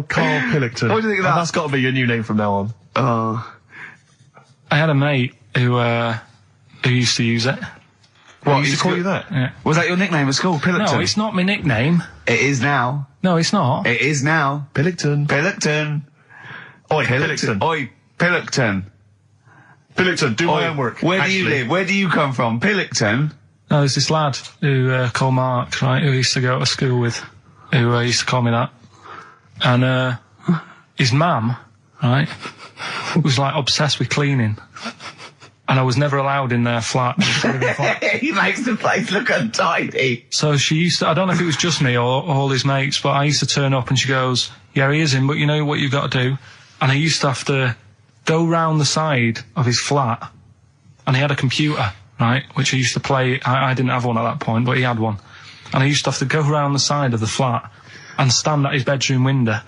Oh, Karl Pilkington. What do you think of that? That's got to be your new name from now on. Oh. I had a mate who used to use it. What, he used to call you that? Yeah. Was that your nickname at school, Pilkington? No, it's not my nickname. It is now. No, it's not. It is now. Pilkington. Pilkington. Oi, Pilkington. Oi, Pilkington. Pilkington, do my homework. Where do you live? Where do you come from? Pilkington? No, there's this lad who called Mark, right, who I used to go to school with, who used to call me that. And his mum, right, was like obsessed with cleaning. And I was never allowed in their flat. He makes the place look untidy. So she used to, I don't know if it was just me or all his mates, but I used to turn up and she goes, yeah, he is in, but you know what you've got to do? And I used to have to go round the side of his flat, and he had a computer, right, which I used to play. I didn't have one at that point, but he had one. And I used to have to go round the side of the flat and stand at his bedroom window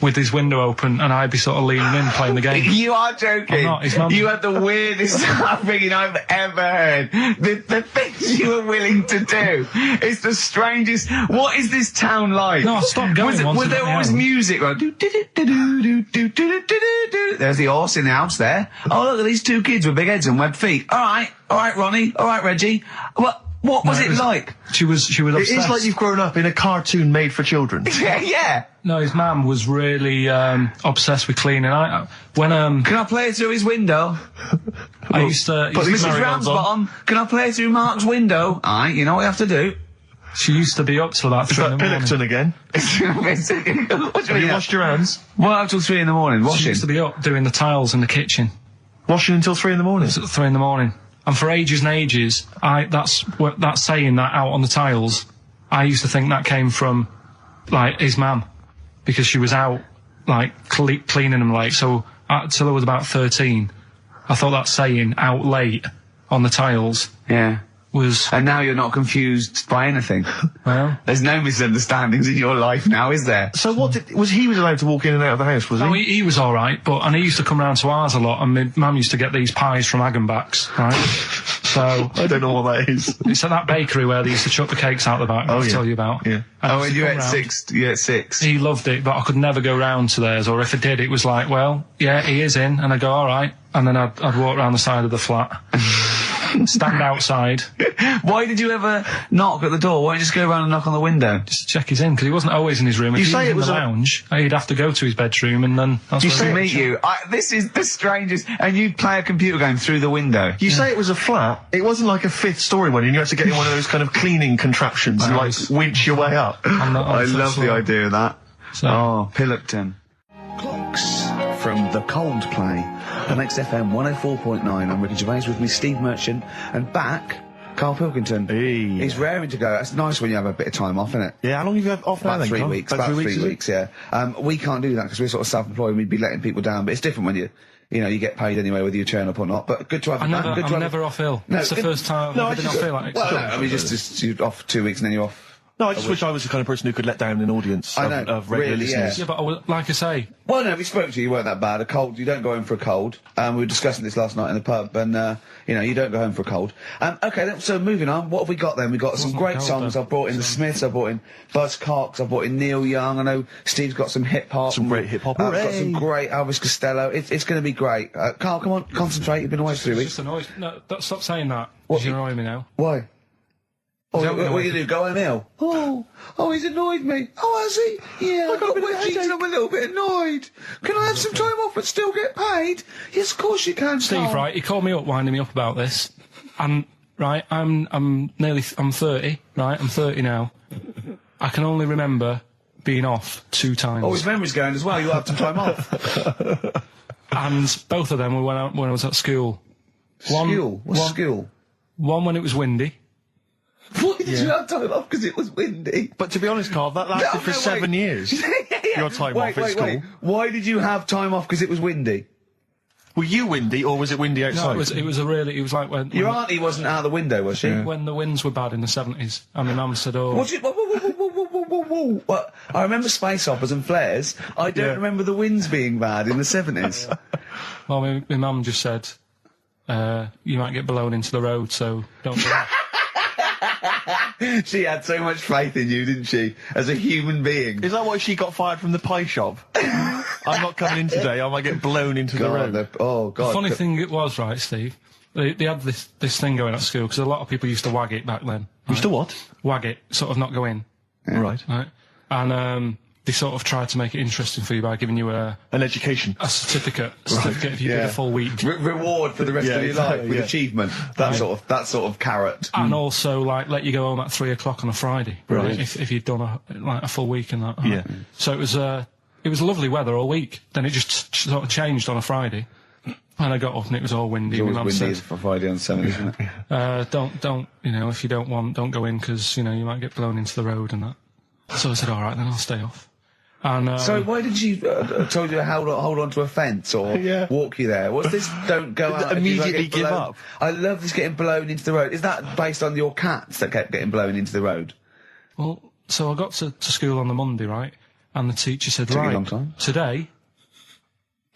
with his window open, and I'd be sort of leaning in playing the game. You are joking. I'm not. His mum. You had the weirdest upbringing I've ever heard. The things you were willing to do. It's the strangest. What is this town like? No, I stopped going. Was there always music? Like, there's the horse in the house there. Oh, look at these two kids with big heads and webbed feet. All right, Ronnie. All right, Reggie. What was it like? She was obsessed. It's like you've grown up in a cartoon made for children. Yeah. No, his mum was really obsessed with cleaning. Can I play it through his window? I used to. Mrs. Ramsbottom, can I play it through Mark's window? Aye, you know what you have to do. She used to be up till about 3 in the morning. Pilkington again? Have you washed your hands? Well, up till 3 in the morning, washing. She used to be up doing the tiles in the kitchen. Washing until 3 in the morning? It was at 3 in the morning. And for ages and ages, that saying that out on the tiles, I used to think that came from, like, his mum. Because she was out, like, cleaning them late. So, till I was about 13, I thought that saying, out late, on the tiles, was... And now you're not confused by anything. Well... There's no misunderstandings in your life now, is there? So was he allowed to walk in and out of the house, was he? No, he was alright, and he used to come round to ours a lot, and my mum used to get these pies from Hagenbach's, right? So... I don't know what that is. It's at that bakery where they used to chuck the cakes out the back, I'll tell you about. Yeah. And you at 6? He loved it, but I could never go round to theirs, or if I did, it was like, well, yeah, he is in, and I'd go, alright, and then I'd walk round the side of the flat. Stand outside. Why did you ever knock at the door? Why don't you just go around and knock on the window? Just to check he's in, because he wasn't always in his room. If he was in the lounge, he'd have to go to his bedroom, and then that's used to meet you. This is the strangest. And you'd play a computer game through the window. You say it was a flat. It wasn't like a 5th story one, and you had to get in one of those kind of cleaning contraptions and, like, winch your way up. I love the idea of that. So. Oh, Pilkington. Clocks from The Coldplay. On XFM 104.9, I'm Ricky Gervais, with me Steve Merchant, and back, Karl Pilkington. Hey. He's raring to go. That's nice when you have a bit of time off, isn't it? Yeah, how long have you had off now About then, 3 Karl? weeks. About 3 weeks, yeah. We can't do that because we're sort of self-employed and we'd be letting people down, but it's different when you get paid anyway, whether you turn up or not. But good to have you back. I'm never off ill. No, it's the first time I've been off ill. Well, no, I mean, just you're off 2 weeks and then you're off. No, I just wish I was the kind of person who could let down an audience of regular listeners. Yeah, but like I say... Well, no, we spoke to you, you weren't that bad. A cold, you don't go home for a cold. We were discussing this last night in the pub, and, you don't go home for a cold. Okay, so moving on, what have we got then? We've got some great songs. I've brought in the Smiths, I've brought in Buzz Cox, I've brought in Neil Young. I know Steve's got some hip-hop. Some great hip-hop. I've got some great Elvis Costello. It's going to be great. Karl, come on, concentrate. You've been away for 3 weeks. Just annoyed. No, stop saying that. Because you're annoying me now. Why? What you do? Go home ill? Oh, he's annoyed me. Oh, has he? Yeah, I got wedgies and I'm a little bit annoyed. Can I have some time off but still get paid? Yes, of course you can, Steve, Karl. right, he called me up, winding me up about this. And, right, I'm 30, right? I'm 30 now. I can only remember being off 2 times. Oh, his memory's going as well. You'll have some time off. And both of them were when I was at school. What's school? One when it was windy. Why did you have time off? Because it was windy. But to be honest, Karl, that lasted for 7 years. Your time off at school. Why did you have time off? Because it was windy. Were you windy, or was it windy outside? No, it was like when... Your auntie wasn't out the window, was she? Yeah. When the winds were bad in the 70s, and my mum said, oh... Whoa. What? I remember space operas and flares. I don't remember the winds being bad in the 70s. Well, my mum just said, you might get blown into the road, so don't do that. She had so much faith in you, didn't she? As a human being. Is that why she got fired from the pie shop? I'm not coming in today. I might get blown into the road. Oh, God. The funny thing it was, right, Steve, they had this thing going at school, because a lot of people used to wag it back then. Used to what? Wag it, sort of not go in. Yeah. Right. Right? And they sort of tried to make it interesting for you by giving you An education. a certificate if you did a full week. Reward for the rest of your life with achievement. That sort of carrot. And also, like, let you go home at 3 o'clock on a Friday. Right. If you'd done a full week and that. Right? Yeah. So it was lovely weather all week. Then it just sort of changed on a Friday. And I got up and it was all windy. It's always My mum windy said, for Friday on 7, isn't it? don't, if you don't want, don't go in, because, you might get blown into the road and that. So I said, all right, then I'll stay off. And, so why did you told you to hold on to a fence or walk you there? What's this? Don't go out. Immediately give up. I love this getting blown into the road. Is that based on your cats that kept getting blown into the road? Well, so I got to school on the Monday, right? And the teacher said, Took you a right, long time. today,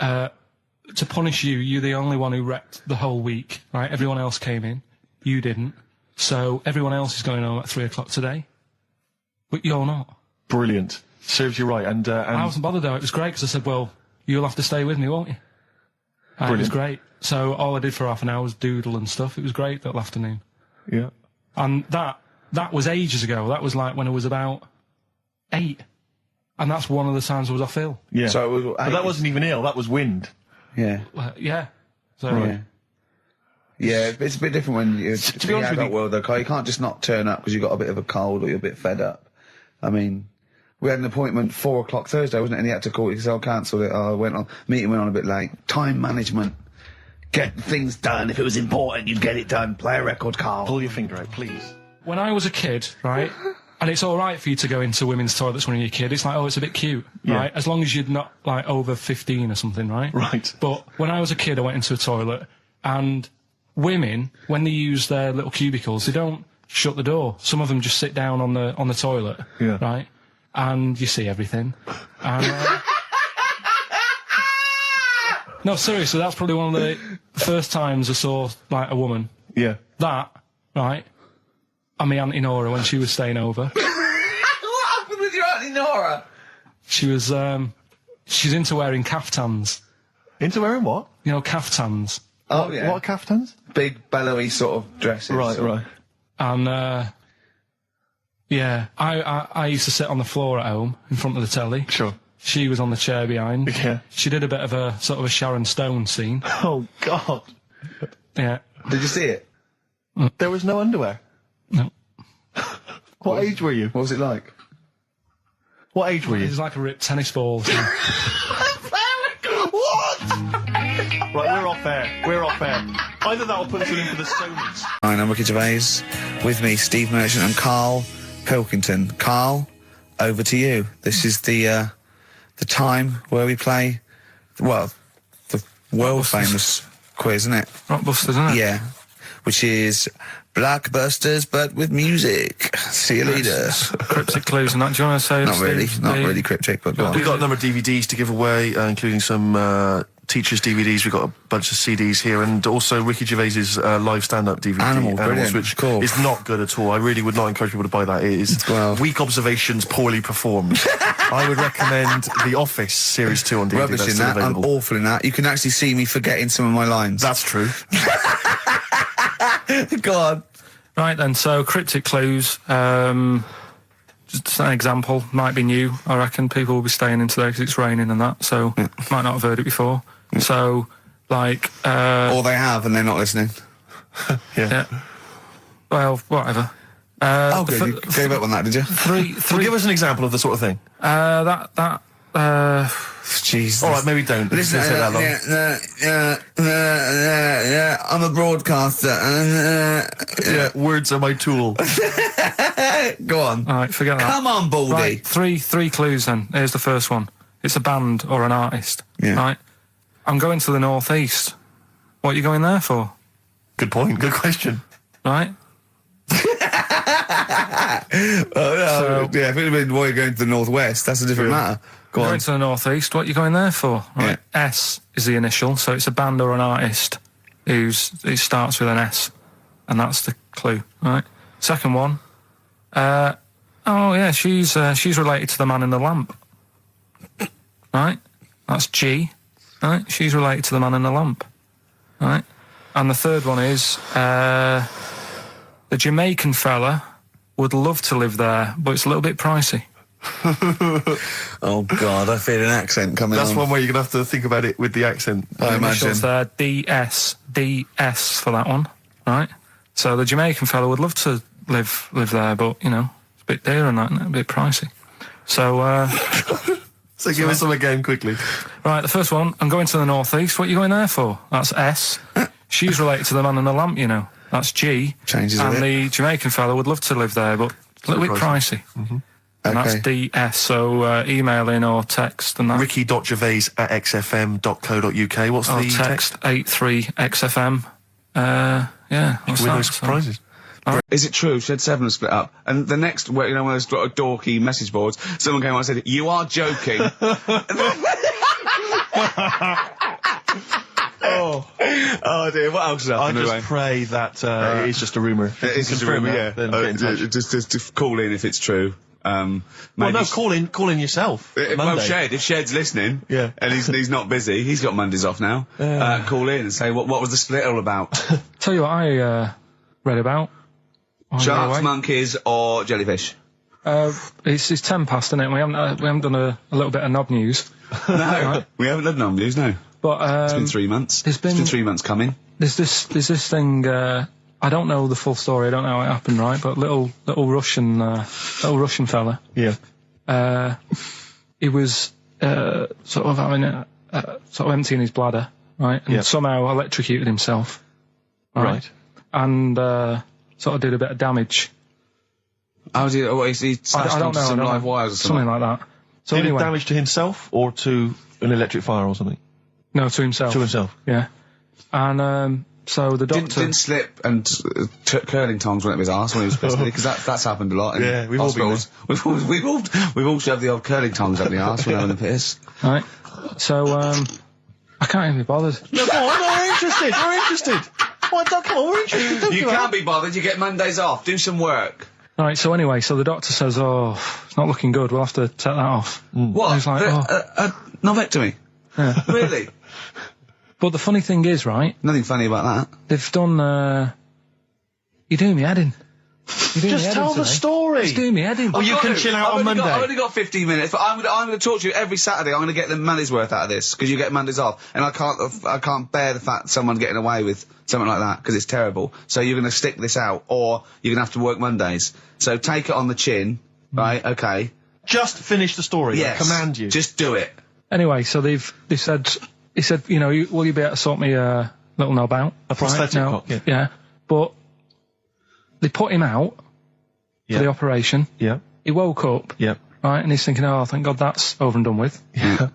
to punish you, you're the only one who wrecked the whole week, right? Everyone else came in. You didn't. So everyone else is going home at 3 o'clock today. But you're not. Brilliant. Serves you right. And I wasn't bothered though. It was great, because I said, well, you'll have to stay with me, won't you? And it was great. So all I did for half an hour was doodle and stuff. It was great that afternoon. yeah. And that was ages ago. That was like when I was about 8. And that's one of the times I was off ill. Yeah. So it was, but that wasn't even ill. That was wind. yeah. Yeah. So Yeah. Yeah, it's a bit different when you're To be honest with you- world, though, Carl. You can't just not turn up because you've got a bit of a cold or you're a bit fed up. I mean, we had an appointment 4 o'clock Thursday, wasn't it? And he had to call it because I cancelled it. Meeting went on a bit late. Time management. Get things done. If it was important, you'd get it done. Play a record, Carl. Pull your finger out, please. when I was a kid, right, and it's all right for you to go into women's toilets when you're a kid. It's like, oh, it's a bit cute, right? As long as you're not, like, over 15 or something, right? Right. But when I was a kid, I went into a toilet, and women, when they use their little cubicles, they don't shut the door. Some of them just sit down on the toilet, right? And you see everything. And, no, seriously, that's probably one of the first times I saw, like, a woman. Yeah. That, right? And my Auntie Nora, when she was staying over. What happened with your Auntie Nora? She was, she's into wearing caftans. Into wearing what? You know, caftans. Oh, yeah. What caftans? Big, bellowy sort of dresses. Right, right. And, yeah, I used to sit on the floor at home in front of the telly. Sure. She was on the chair behind. Yeah. She did a bit of a sort of a Sharon Stone scene. Oh, God. Yeah. Did you see it? There was no underwear. No. What age were you? What was it like? What age were It you? was like a ripped tennis ball. What? Right, we're off air. We're off air. Either that or put us in for the Stonys. Hi, I'm Ricky Gervais. With me, Steve Merchant and Karl Pilkington. Karl, over to you. This is the time where we play, well, the world famous quiz, isn't it? Rockbusters, isn't it? Yeah. Which is Blockbusters, but with music. See you later. Cryptic clues and that. Do you want to say Not really, Steve, not the- really cryptic, but go on. We've got a number of DVDs to give away, including some teachers' DVDs. We've got a bunch of CDs here, and also Ricky Gervais's live stand-up DVD, Animal, brilliant, which cool. is not good at all. I really would not encourage people to buy that. It is Well. weak observations, poorly performed. I would recommend The Office Series 2 on DVD. Rubbish That's in still that. I'm available. awful in that. You can actually see me forgetting some of my lines. That's true. Go on. Right then, so cryptic clues. Just an example, might be new. I reckon people will be staying in today because it's raining and that, so might not have heard it before. So, like, Or they have and they're not listening. yeah. Well, whatever. Oh, good. You gave up on that, did you? Well, give us an example of the sort of thing. Jesus. All right, maybe don't. Listen, Don't say that long. I'm a broadcaster. Yeah, words are my tool. Go on. All right, forget that. Come on, Baldy. Right, three clues then. Here's the first one. It's a band or an artist. Yeah. Right. I'm going to the northeast. What are you going there for? Good point. Good question. Right. Yeah, if it had been boy going to the northwest, that's a different matter. Go on. Going to the northeast. What are you going there for? Right. S is the initial, so it's a band or an artist it starts with an S, and that's the clue. Right. Second one. Oh yeah, she's related to the man in the lamp. Right? That's G. Right? She's related to the man in the lamp. Right? And the third one is, the Jamaican fella would love to live there, but it's a little bit pricey. Oh God, I feel an accent coming on. That's one way you're going to have to think about it with the accent. I imagine. It's there, DS for that one, right? So the Jamaican fella would love to live there, but, you know, it's a bit dear and that, isn't it? A bit pricey. So, So give us some again, quickly. Right, the first one, I'm going to the northeast. What are you going there for? That's S. She's related to the man in the lamp, you know. That's G. Changes a and bit. the Jamaican fella would love to live there, but a little bit pricey. Mm-hmm. And Okay. that's DS, so email in or text and that. Ricky.gervais@xfm.co.uk. What's Or the text 83XFM. Yeah, what's Win that? those So- prizes. Is it true Shed 7 split up? And the next, you know, one of those dorky message boards, someone came on and said, "You are joking." Oh dear, what else is I happening? just pray that it is just a rumour. It is just a rumour, yeah. Then get in touch. Just call in if it's true. Well, Maybe no, call in yourself. Well, Monday. Shed, if Shed's listening, Yeah. and he's not busy, he's got Mondays off now. Call in and say what was the split all about? Tell you what I read about. Sharks, monkeys, or jellyfish? It's 10 past, isn't it? We haven't done a little bit of knob news. No, we haven't done non news. No, But it's been 3 months. It's been 3 months coming. There's this thing. I don't know the full story. I don't know how it happened, right? But little Russian fella. Yeah. He was sort of having sort of emptying his bladder, right? And Yeah. somehow electrocuted himself. Right. And sort of did a bit of damage. How did he slashed I don't onto know. some I don't live know. wires or something? Something like that. So Did anyway, it damage to himself or to an electric fire or something? no, to himself. To himself. Yeah. And so the doctor Didn't slip and curling tongs went up his arse when he was pissed, because that's happened a lot in Yeah, we've all been hospitals. We've all shoved the old curling tongs up the arse when having a piss. right. So I can't even be bothered. No, go on, no, we're interested. We're interested. Why, come on, we're interested. Don't You give up. can't be bothered. You get Mondays off. Do some work. Right, so anyway, so the doctor says, oh, it's not looking good, we'll have to take that off. What? I was like, a novectomy? Yeah. Really? But the funny thing is, right, Nothing funny about that. they've done, you're doing me head in. You're doing me Just head tell in the today. story. It's doing me head in. Oh, you can chill out on Monday. I've only got 15 minutes, but I'm going to talk to you every Saturday. I'm going to get the money's worth out of this, because you get Mondays off, and I can't bear the fact someone getting away with something like that, because it's terrible. So you're going to stick this out, or you're going to have to work Mondays. So take it on the chin, right? Okay. Just finish the story. Yes. I command you. Just do it. Anyway, so they said, he said, you know, will you be able to sort me a little knob out? A prosthetic Right? No. cock, yeah. Yeah. But they put him out Yeah. for the operation. Yeah. He woke up, Yeah. right, and he's thinking, oh, thank God that's over and done with. Yeah.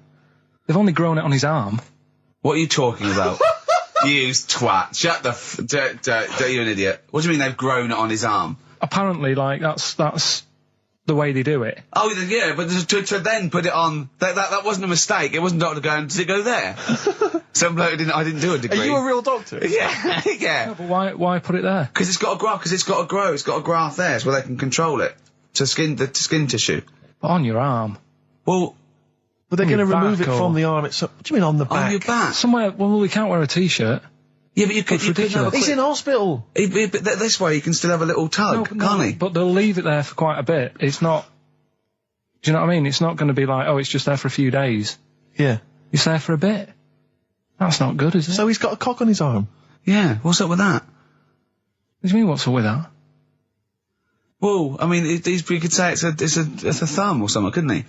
They've only grown it on his arm. What are you talking about? You twat. Shut the you're an idiot. What do you mean they've grown it on his arm? Apparently, like, that's the way they do it. Oh, yeah, but to then put it on, that wasn't a mistake. It wasn't Dr. going, did it go there? Some bloke I didn't do a degree. Are you a real doctor? Yeah, yeah. But why put it there? Because it's got to grow, It's got a graft there, so they can control it. To skin tissue. But on your arm. Well, But they're On going to your remove back it or- from the arm itself. What do you mean on the back? on your back. Somewhere, well, we can't wear a t-shirt. Yeah, but you could have a ridiculous. He's quick, in hospital. but this way you can still have a little tug, can't he? But they'll leave it there for quite a bit. It's not, do you know what I mean? It's not going to be like, oh, it's just there for a few days. Yeah. It's there for a bit. That's not good, is it? So he's got a cock on his arm. Yeah, what's up with that? What do you mean, what's up with that? Well, I mean, you could say it's a thumb or something, couldn't he?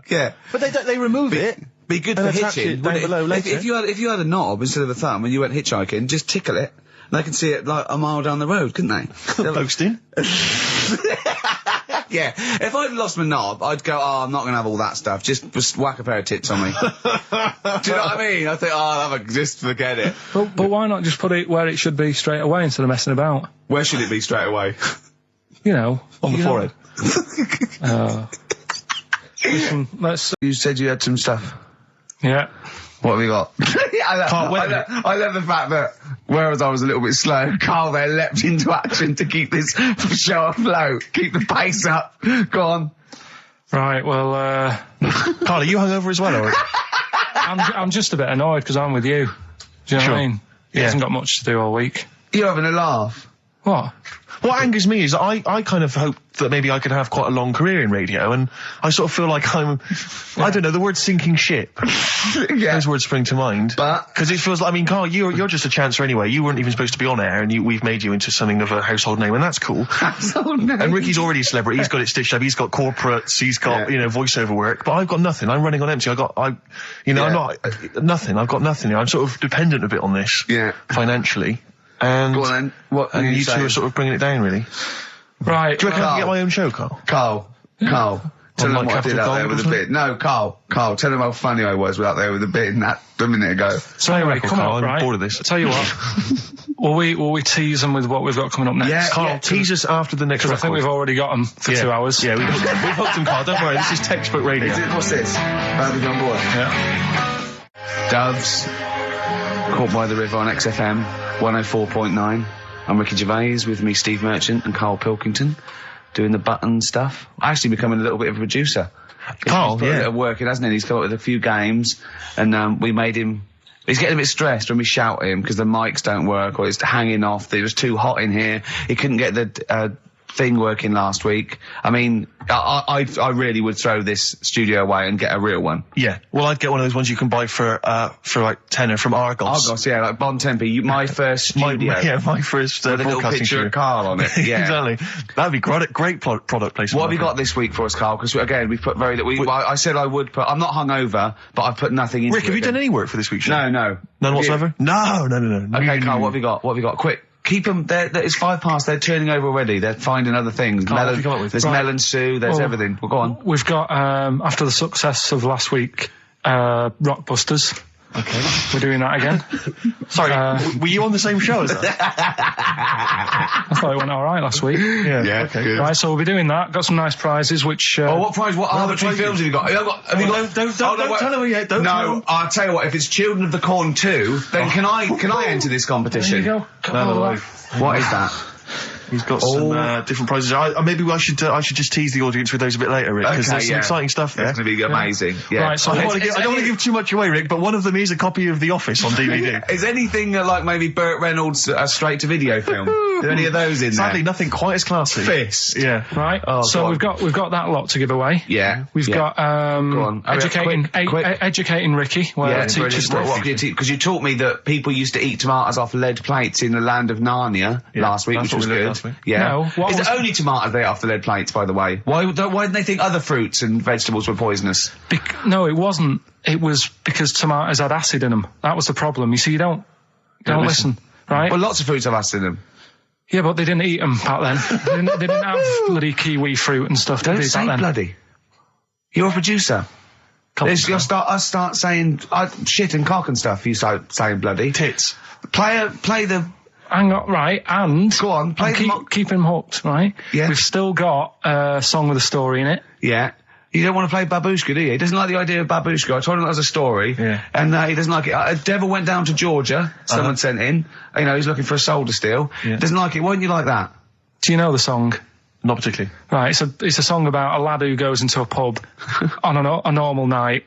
Yeah. But they remove it. Be good And for attach hitching. it down wouldn't below later. If you had a knob instead of a thumb and you went hitchhiking, just tickle it, and they can see it like a mile down the road, couldn't they? Posting. Yeah. If I'd lost my knob, I'd go, oh, I'm not going to have all that stuff. Just whack a pair of tits on me. Do you know what I mean? I think, oh, just forget it. But why not just put it where it should be straight away instead of messing about? Where should it be straight away? You know. On the you know. forehead. Listen, let's, You said you had some stuff. yeah. What have we got? I love the fact that, whereas I was a little bit slow, Karl there leapt into action to keep this show afloat, keep the pace up. Go on. Right, well, Karl, are you hungover as well, or? I'm just a bit annoyed because I'm with you. Do you know what I mean? He hasn't got much to do all week. You're having a laugh. What? What angers me is I kind of hope that maybe I could have quite a long career in radio, and I sort of feel like I don't know, the word sinking ship. Those words spring to mind. But because it feels like, I mean, Karl, you're just a chancer anyway. You weren't even supposed to be on air, and we've made you into something of a household name, and that's cool. Household name. And Ricky's already a celebrity. He's got it stitched up. He's got corporates. He's got voiceover work. But I've got nothing. I'm running on empty. I'm not nothing. I've got nothing. I'm sort of dependent a bit on this. Financially. And, go on then. What and you two are sort of bringing it down, really. Right. Do you reckon I can get my own show, Karl? Karl. Tell them what I did out there with a bit. No, Karl, tell them how funny I was out there with a bit in that a minute ago. So anyway, come on, I'm bored of this. I'll tell you what. will we tease them with what we've got coming up next? Yeah, Karl, tease us after the next record. I think we've already got them for 2 hours. Yeah, we've hooked them, Karl. Don't worry, this is textbook radio. What's this? Barbie on board. Yeah. Doves, Caught by the River on XFM 104.9. I'm Ricky Gervais, with me Steve Merchant and Karl Pilkington, doing the button stuff. Actually becoming a little bit of a producer. Karl, he's put a bit of work in, hasn't he? He's come up with a few games, and we made him. He's getting a bit stressed when we shout at him because the mics don't work or it's hanging off. It was too hot in here. He couldn't get the thing working last week. I mean, I really would throw this studio away and get a real one. Yeah. Well, I'd get one of those ones you can buy for like tenner from Argos. Argos, yeah, like Bon Tempe. My first studio. my first with a little broadcasting picture studio. of Karl on it. Yeah. Exactly. That'd be great product placement. What have you got this week for us, Karl? Because again, we've put very little. I said I would put. I'm not hungover, but I've put nothing into it. Rick, have you done any work for this week's show? No. None whatsoever? No. Okay, Karl, what have you got? What have you got? Quick. Keep them. It's 5 past. They're turning over already. They're finding other things. Karl, what have you there's melon stew. There's everything. Well, go on. We've got after the success of last week, Rockbusters. Okay. We're doing that again. Sorry, were you on the same show as us? I thought it went all right last week. Yeah. Okay. Good. Right, so we'll be doing that. Got some nice prizes, which. What prize? What other 2 films have you got? Have you got? Don't tell her yet. Don't. No, I'll tell you what. If it's Children of the Corn 2, then can I enter this competition? There you go. No. What is that? He's got some different prizes. Maybe I should just tease the audience with those a bit later, Rick, because there's some exciting stuff there. It's going to be amazing. Yeah. Right, so I don't want to give too much away, Rick, but one of them is a copy of The Office on DVD. Is anything like maybe Burt Reynolds' straight-to-video film? Are there any of those in there? Sadly, nothing quite as classy. Fist. Yeah. Right. Oh, so we've got that lot to give away. Yeah. We've got Go on. educating Ricky. Where teachers stuff. Because you taught me that people used to eat tomatoes off lead plates in the land of Narnia last week, which was good. Last week. Yeah. No, is it only tomatoes they ate off the lead plates, by the way? Why didn't they think other fruits and vegetables were poisonous? No, it wasn't. It was because tomatoes had acid in them. That was the problem. You see, you don't listen, right? Well, lots of fruits have acid in them. Yeah, but they didn't eat them back then. they didn't have bloody kiwi fruit and stuff. Don't say bloody. You're a producer. You'll start saying shit and cock and stuff. You start saying bloody. Tits. Play the. Hang on, right, and go on. Keep him hooked, right? Yeah. We've still got a song with a story in it. Yeah. You don't want to play Babushka, do you? He doesn't like the idea of Babushka. I told him that was a story. Yeah. And he doesn't like it. A devil went down to Georgia. Someone sent in. You know, he's looking for a soul to steal. Yeah. Doesn't like it. Why don't you like that? Do you know the song? Not particularly. Right, it's a song about a lad who goes into a pub on a normal night.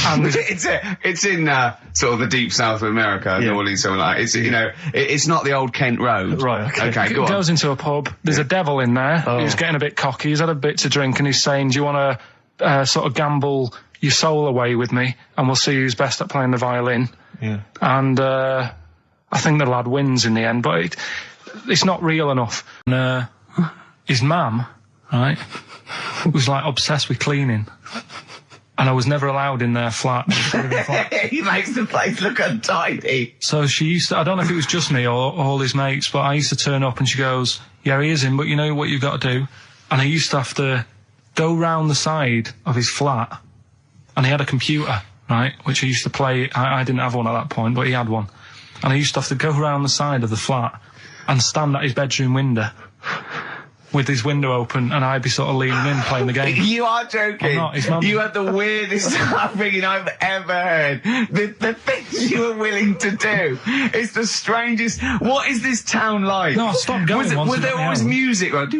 And it's in sort of the deep south of America, New Orleans, something like that. It's, you know, it's not the old Kent Road. Right, okay, go on. Goes into a pub, there's a devil in there, who's getting a bit cocky, he's had a bit to drink, and he's saying, do you want to sort of gamble your soul away with me, and we'll see who's best at playing the violin. Yeah. And I think the lad wins in the end, but it's not real enough. And his mum, right, was like obsessed with cleaning. And I was never allowed in their flat. He makes the place look untidy. So she used to, I don't know if it was just me or all his mates, but I used to turn up and she goes, yeah, he is in, but you know what you've got to do? And I used to have to go round the side of his flat, and he had a computer, right, which I used to play. I didn't have one at that point, but he had one. And I used to have to go round the side of the flat and stand at his bedroom window with his window open, and I'd be sort of leaning in playing the game. You are joking. I'm not. His mum. You had the weirdest upbringing I've ever heard. The things you were willing to do. It's the strangest. What is this town like? No, I stopped going. Was there always music? Like,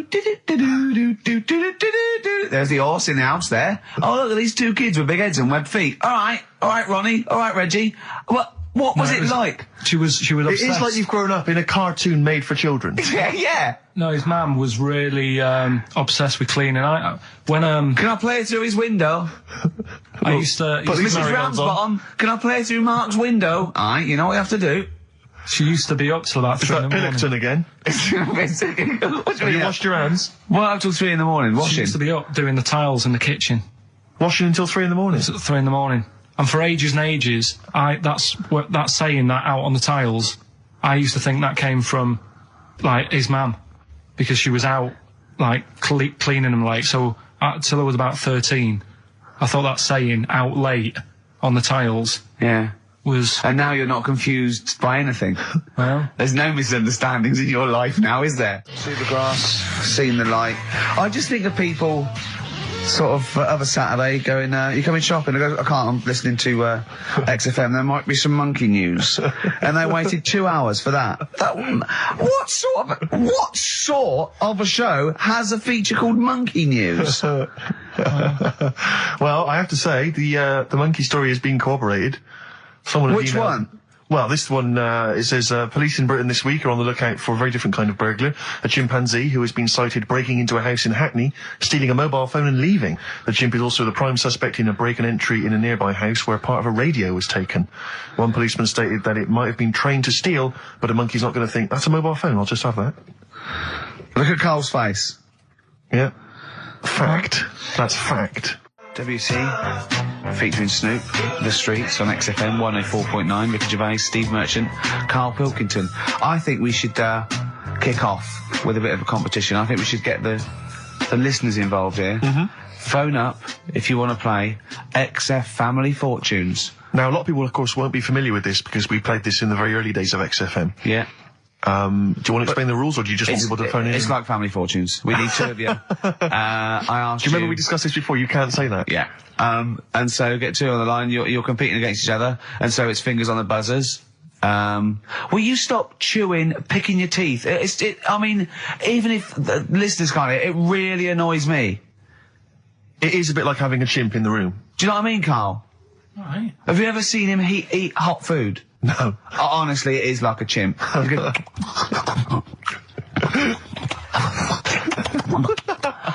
there's the horse in the house there. Oh, look at these two kids with big heads and webbed feet. All right, Ronnie. All right, Reggie. What was it like? She was obsessed. It is like you've grown up in a cartoon made for children. Yeah. No, his mum was really obsessed with cleaning. Can I play through his window? I used to. Mrs. Ramsbottom, can I play through Mark's window? Aye, you know what you have to do. She used to be up till about 3 in the morning. Pilkington again? Have you washed your hands? Well, up till 3 in the morning, washing. She used to be up doing the tiles in the kitchen. Washing until 3 in the morning? It's at 3 in the morning. And for ages and ages, that's saying that out on the tiles, I used to think that came from, like, his mum. Because she was out, like, cleaning them late. So, till I was about 13, I thought that saying, out late, on the tiles. Yeah. Was... And now you're not confused by anything. Well... There's no misunderstandings in your life now, is there? See the grass, seen the light. I just think of people... sort of a Saturday going, you coming shopping? I go, I can't, I'm listening to XFM, there might be some monkey news. And they waited 2 hours for that. What sort of a show has a feature called Monkey News? Well, I have to say, the monkey story has been corroborated. Which one? Well, this one, it says, police in Britain this week are on the lookout for a very different kind of burglar. A chimpanzee who has been sighted breaking into a house in Hackney, stealing a mobile phone and leaving. The chimp is also the prime suspect in a break and entry in a nearby house where part of a radio was taken. One policeman stated that it might have been trained to steal, but a monkey's not going to think, that's a mobile phone, I'll just have that. Look at Carl's face. Yeah. Fact. That's fact. WC, featuring Snoop, The Streets on XFM 104.9, Ricky Gervais, Steve Merchant, Karl Pilkington. I think we should kick off with a bit of a competition. I think we should get the listeners involved here. Phone up if you want to play XF Family Fortunes. Now, a lot of people, of course, won't be familiar with this because we played this in the very early days of XFM. Yeah. Do you want to explain the rules, or do you just want people to phone in? It's like Family Fortunes. We need 2 of you. I asked you... Do you remember we discussed this before? You can't say that. Yeah. And so get 2 on the line. You're competing against each other, and so it's fingers on the buzzers. Will you stop chewing, picking your teeth? I mean, even if the listeners can't hear, it really annoys me. It is a bit like having a chimp in the room. Do you know what I mean, Carl? Right. Have you ever seen him eat hot food? No. Honestly, it is like a chimp. Oh,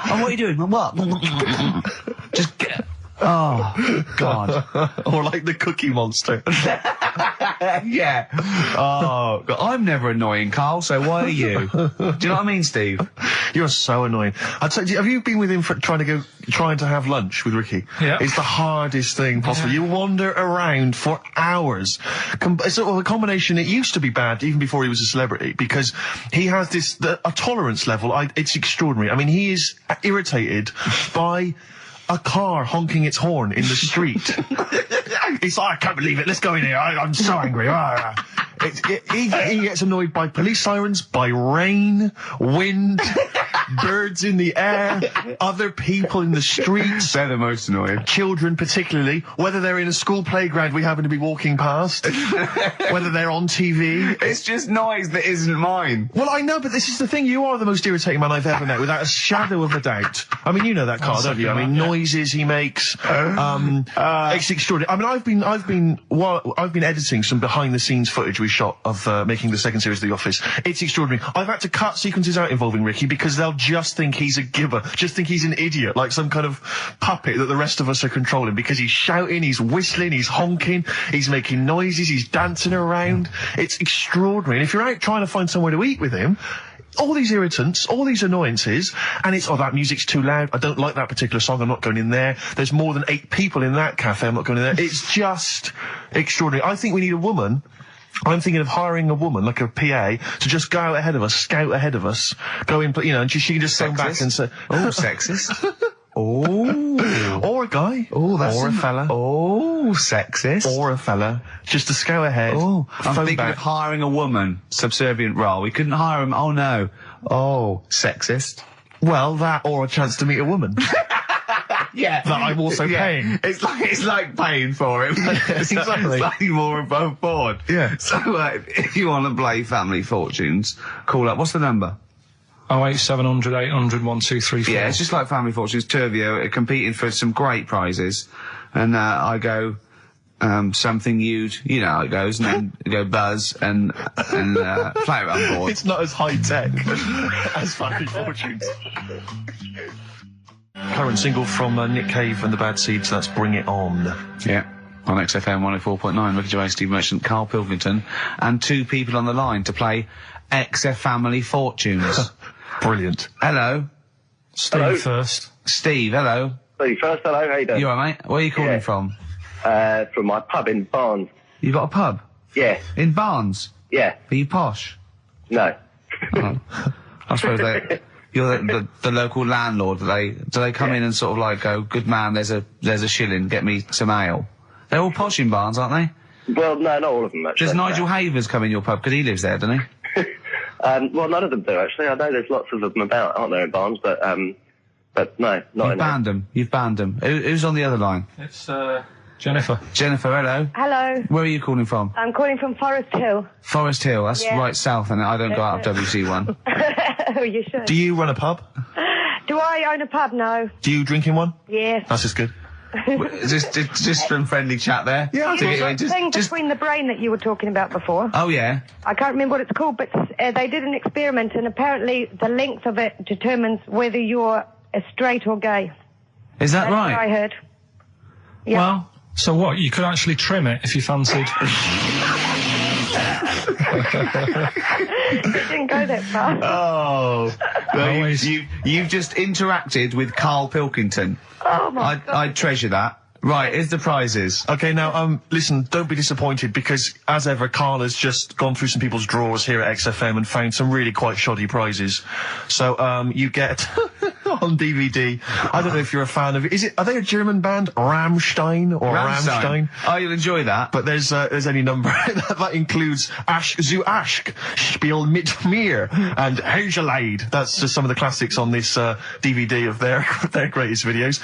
what are you doing? What? Just get... Oh, God. Or like the Cookie Monster. Yeah. Oh, God. I'm never annoying, Carl, so why are you? Do you know what I mean, Steve? You're so annoying. I'd say, have you been with him for trying to have lunch with Ricky? Yeah. It's the hardest thing possible. Yeah. You wander around for hours. It's sort of a combination. It used to be bad even before he was a celebrity because he has a tolerance level. It's extraordinary. I mean, he is irritated by a car honking its horn in the street. He's like, I can't believe it. Let's go in here. I'm so angry. He gets annoyed by police sirens, by rain, wind, birds in the air, other people in the streets. They're the most annoying. Children particularly, whether they're in a school playground we happen to be walking past, whether they're on TV. It's just noise that isn't mine. Well, I know, but this is the thing. You are the most irritating man I've ever met, without a shadow of a doubt. I mean, you know that, Carl, don't you? I mean, noises he makes. It's extraordinary. I mean, I've been editing some behind-the-scenes footage we shot of making the second series of The Office. It's extraordinary. I've had to cut sequences out involving Ricky because they'll just think he's a giver, just think he's an idiot, like some kind of puppet that the rest of us are controlling, because he's shouting, he's whistling, he's honking, he's making noises, he's dancing around. It's extraordinary. And if you're out trying to find somewhere to eat with him, all these irritants, all these annoyances, and it's, oh, that music's too loud, I don't like that particular song, I'm not going in there, there's more than 8 people in that cafe, I'm not going in there. It's just extraordinary. I think we need a woman. I'm thinking of hiring a woman, like a PA, to just go out ahead of us, scout ahead of us, go in, you know, and she can just phone back and say, oh, sexist. Oh. Or a guy. Oh, that's or a fella. Oh, sexist. Or a fella. Just to scout ahead. Oh, I'm thinking back. of hiring a woman, subservient role. We couldn't hire him. Oh, no. Oh, sexist. Well, that or a chance to meet a woman. Yeah. That I'm also paying. It's like paying for it. Exactly. Slightly more above board. Yeah. So, if you want to play Family Fortunes, call up. What's the number? 08700 800 1234. Yeah, it's just like Family Fortunes. Two of you are competing for some great prizes. And, I go, something you know how it goes, and then you go Buzz and play it on board. It's not as high tech as Family Fortunes. Current single from Nick Cave and the Bad Seeds, that's Bring It On. Yeah. On XFM 104.9, Ricky Gervais, Steve Merchant, Karl Pilkington, and two people on the line to play XF Family Fortunes. Brilliant. Hello. Steve first. Steve, hello. Steve first, hello, how you doing? You alright, mate? Where are you calling from? From my pub in Barnes. You got a pub? Yeah. In Barnes? Yeah. Are you posh? No. Oh. I suppose you're the local landlord. Do they come in and sort of like go, good man, there's a shilling, get me some ale? They're all posh in Barnes, aren't they? Well, no, not all of them, actually. Does Nigel Havers come in your pub? Because he lives there, doesn't he? Well, none of them do, actually. I know there's lots of them about, aren't there, in Barnes, but no, not You've in banned them. You've banned them. Who's on the other line? It's, Jennifer. Jennifer, hello. Hello. Where are you calling from? I'm calling from Forest Hill. Forest Hill, that's right south, and I don't go out of WC1. Oh, you should. Do you run a pub? Do I own a pub? No. Do you drink in one? Yes. That's just good. just some friendly chat there. Yeah, You know, the thing between the brain that you were talking about before. Oh, yeah. I can't remember what it's called, but they did an experiment, and apparently the length of it determines whether you're straight or gay. Is that That's right? what I heard. Yeah. Well, so what? You could actually trim it if you fancied. It didn't go that far. Oh. Well, Always. you've just interacted with Karl Pilkington. Oh, my God. I treasure that. Right, here's the prizes. Okay, now, listen, don't be disappointed, because, as ever, Karl has just gone through some people's drawers here at XFM and found some really quite shoddy prizes. So, you get, on DVD, I don't know if you're a fan of it, are they a German band? Rammstein or Rammstein? Oh, you'll enjoy that. But there's any number that includes Asch zu Asch, Spiel mit mir, and Hergelade. That's just some of the classics on this DVD of their greatest videos.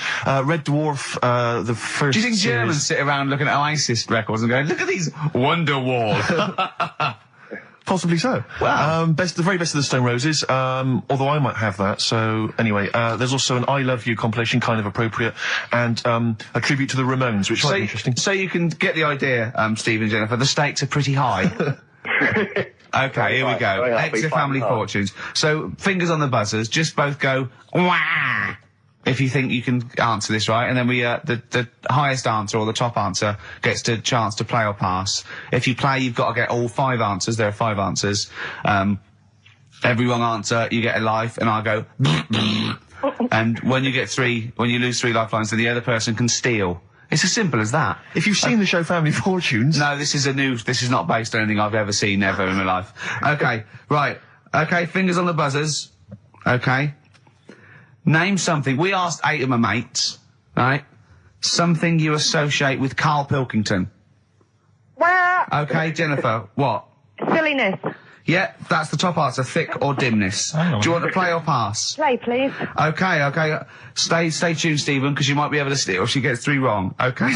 Red Dwarf, the first. Do you think Germans sit around looking at ISIS records and going, look at these Wonderwall? Possibly so. Wow. The very best of the Stone Roses, although I might have that. So, anyway, there's also an I Love You compilation, kind of appropriate, and a tribute to the Ramones, which might be interesting. So you can get the idea, Steve and Jennifer, the stakes are pretty high. Okay, here we go. Extra Family Fortunes. So, fingers on the buzzers, just both go, wah! If you think you can answer this right, and then we, the highest answer or the top answer gets the chance to play or pass. If you play, you've got to get all 5 answers. There are 5 answers. Every wrong answer, you get a life, and I'll go, and when you lose 3 lifelines, then the other person can steal. It's as simple as that. If you've seen the show Family Fortunes. No, this is not based on anything I've ever seen ever in my life. Okay, right. Okay, fingers on the buzzers. Okay. Name something. We asked 8 of my mates, right? Something you associate with Karl Pilkington. Well, Okay, Jennifer, what? silliness. Yeah, that's the top answer, thick or dimness. Hang on. Do you want to play or pass? Play, please. Okay. Stay tuned, Stephen, because you might be able to steal if she gets 3 wrong. Okay?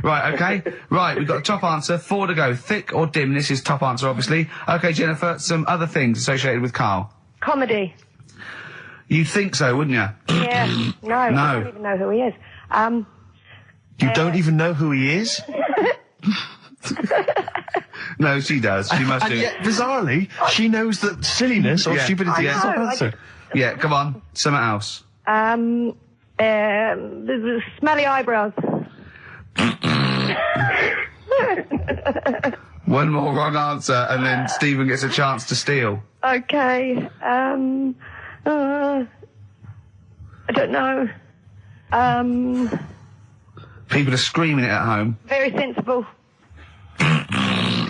Right, okay. Right, we've got the top answer. 4 to go. Thick or dimness is top answer, obviously. Okay, Jennifer, some other things associated with Karl. Comedy. You'd think so, wouldn't you? Yeah. No. I don't even know who he is. You don't even know who he is? No, she does. She must And do. yet, bizarrely, she knows that silliness or Yeah. stupidity is I top know, answer. Yeah, come on. Something else. The smelly eyebrows. One more wrong answer, and then Stephen gets a chance to steal. Okay. I don't know. People are screaming it at home. Very sensible.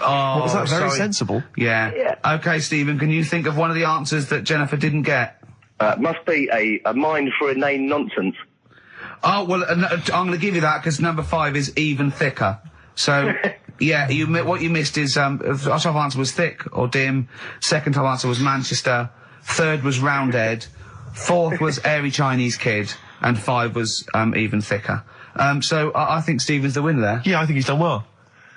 Oh, What was that? Very sorry. sensible. Yeah. Yeah. Okay, Stephen, can you think of one of the answers that Jennifer didn't get? Must be a mind for inane nonsense. Oh, well, I'm going to give you that because number 5 is even thicker. So, yeah, what you missed is, our top answer was thick or dim. Second top answer was Manchester. Third was Roundhead. 4th was airy Chinese kid, and 5 was even thicker. So I think Stephen's the winner there. Yeah, I think he's done well.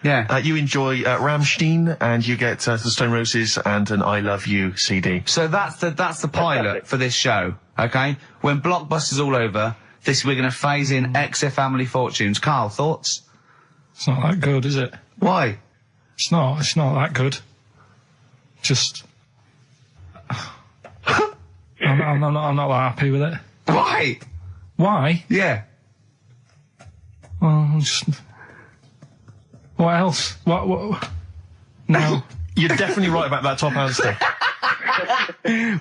Yeah. You enjoy Rammstein, and you get the Stone Roses and an I Love You CD. So that's the pilot for this show, okay? When Blockbuster's all over, we're going to phase in XF Family Fortunes. Carl, thoughts? It's not that good, is it? Why? It's not that good. Just... I'm not that happy with it. Why? Why? Yeah. Well, just... What else? What? No. You're definitely right about that top answer.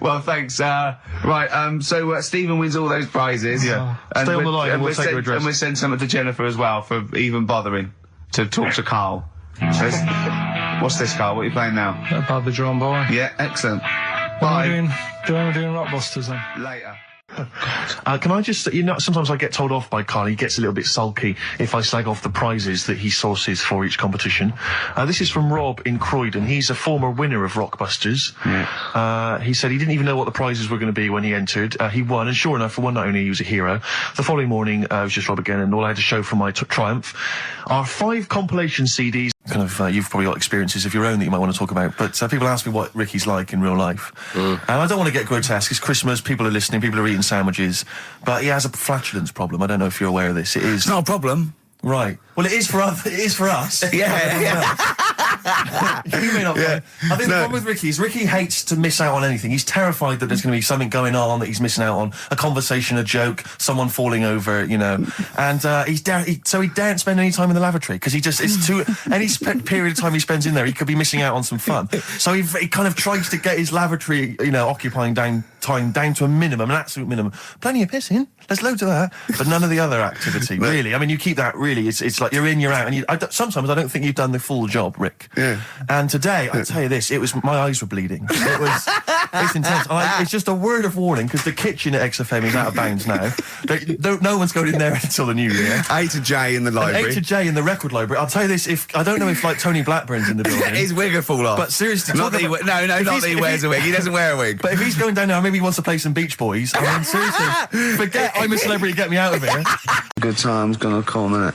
Well, thanks. Right, so Stephen wins all those prizes. Yeah. Stay on the line and we'll take your address. And we'll send something to Jennifer as well for even bothering to talk to Carl. What's this, Carl? What are you playing now? About the drum boy. Yeah, excellent. Bye. We're doing Rockbusters then. Later. Can I just, sometimes I get told off by Carl. He gets a little bit sulky if I slag off the prizes that he sources for each competition. This is from Rob in Croydon. He's a former winner of Rockbusters. Yeah. He said he didn't even know what the prizes were going to be when he entered. He won, and sure enough, for one night only, he was a hero. The following morning, it was just Rob again, and all I had to show for my triumph are 5 compilation CDs. Kind of, you've probably got experiences of your own that you might want to talk about, but people ask me what Ricky's like in real life. And I don't want to get grotesque. It's Christmas, people are listening, people are eating sandwiches, but he has a flatulence problem. I don't know if you're aware of this. It is. It's not a problem. Right. Well, it is for us. Yeah. You may not. Yeah. I think the problem with Ricky is Ricky hates to miss out on anything. He's terrified that there's going to be something going on that he's missing out on. A conversation, a joke, someone falling over, And he daren't spend any time in the lavatory because it's too. Any period of time he spends in there, he could be missing out on some fun. So he kind of tries to get his lavatory, occupying time down to a minimum, an absolute minimum. Plenty of pissing. There's loads of that, but none of the other activity, really. I mean, you keep that, really. It's like you're in, you're out, and sometimes I don't think you've done the full job, Rick. Yeah. And today, I'll tell you this, my eyes were bleeding. It's intense. It's just a word of warning, because the kitchen at XFM is out of bounds now. No one's going in there until the new year. A to J in the library. A to J in the record library. I'll tell you this, I don't know if, Tony Blackburn's in the building. His wig will fall off. But seriously... Not that he wears a wig. He doesn't wear a wig. But if he's going down now, maybe he wants to play some Beach Boys. I mean, seriously, forget I'm a celebrity, get me out of here. Good time's gonna come, innit?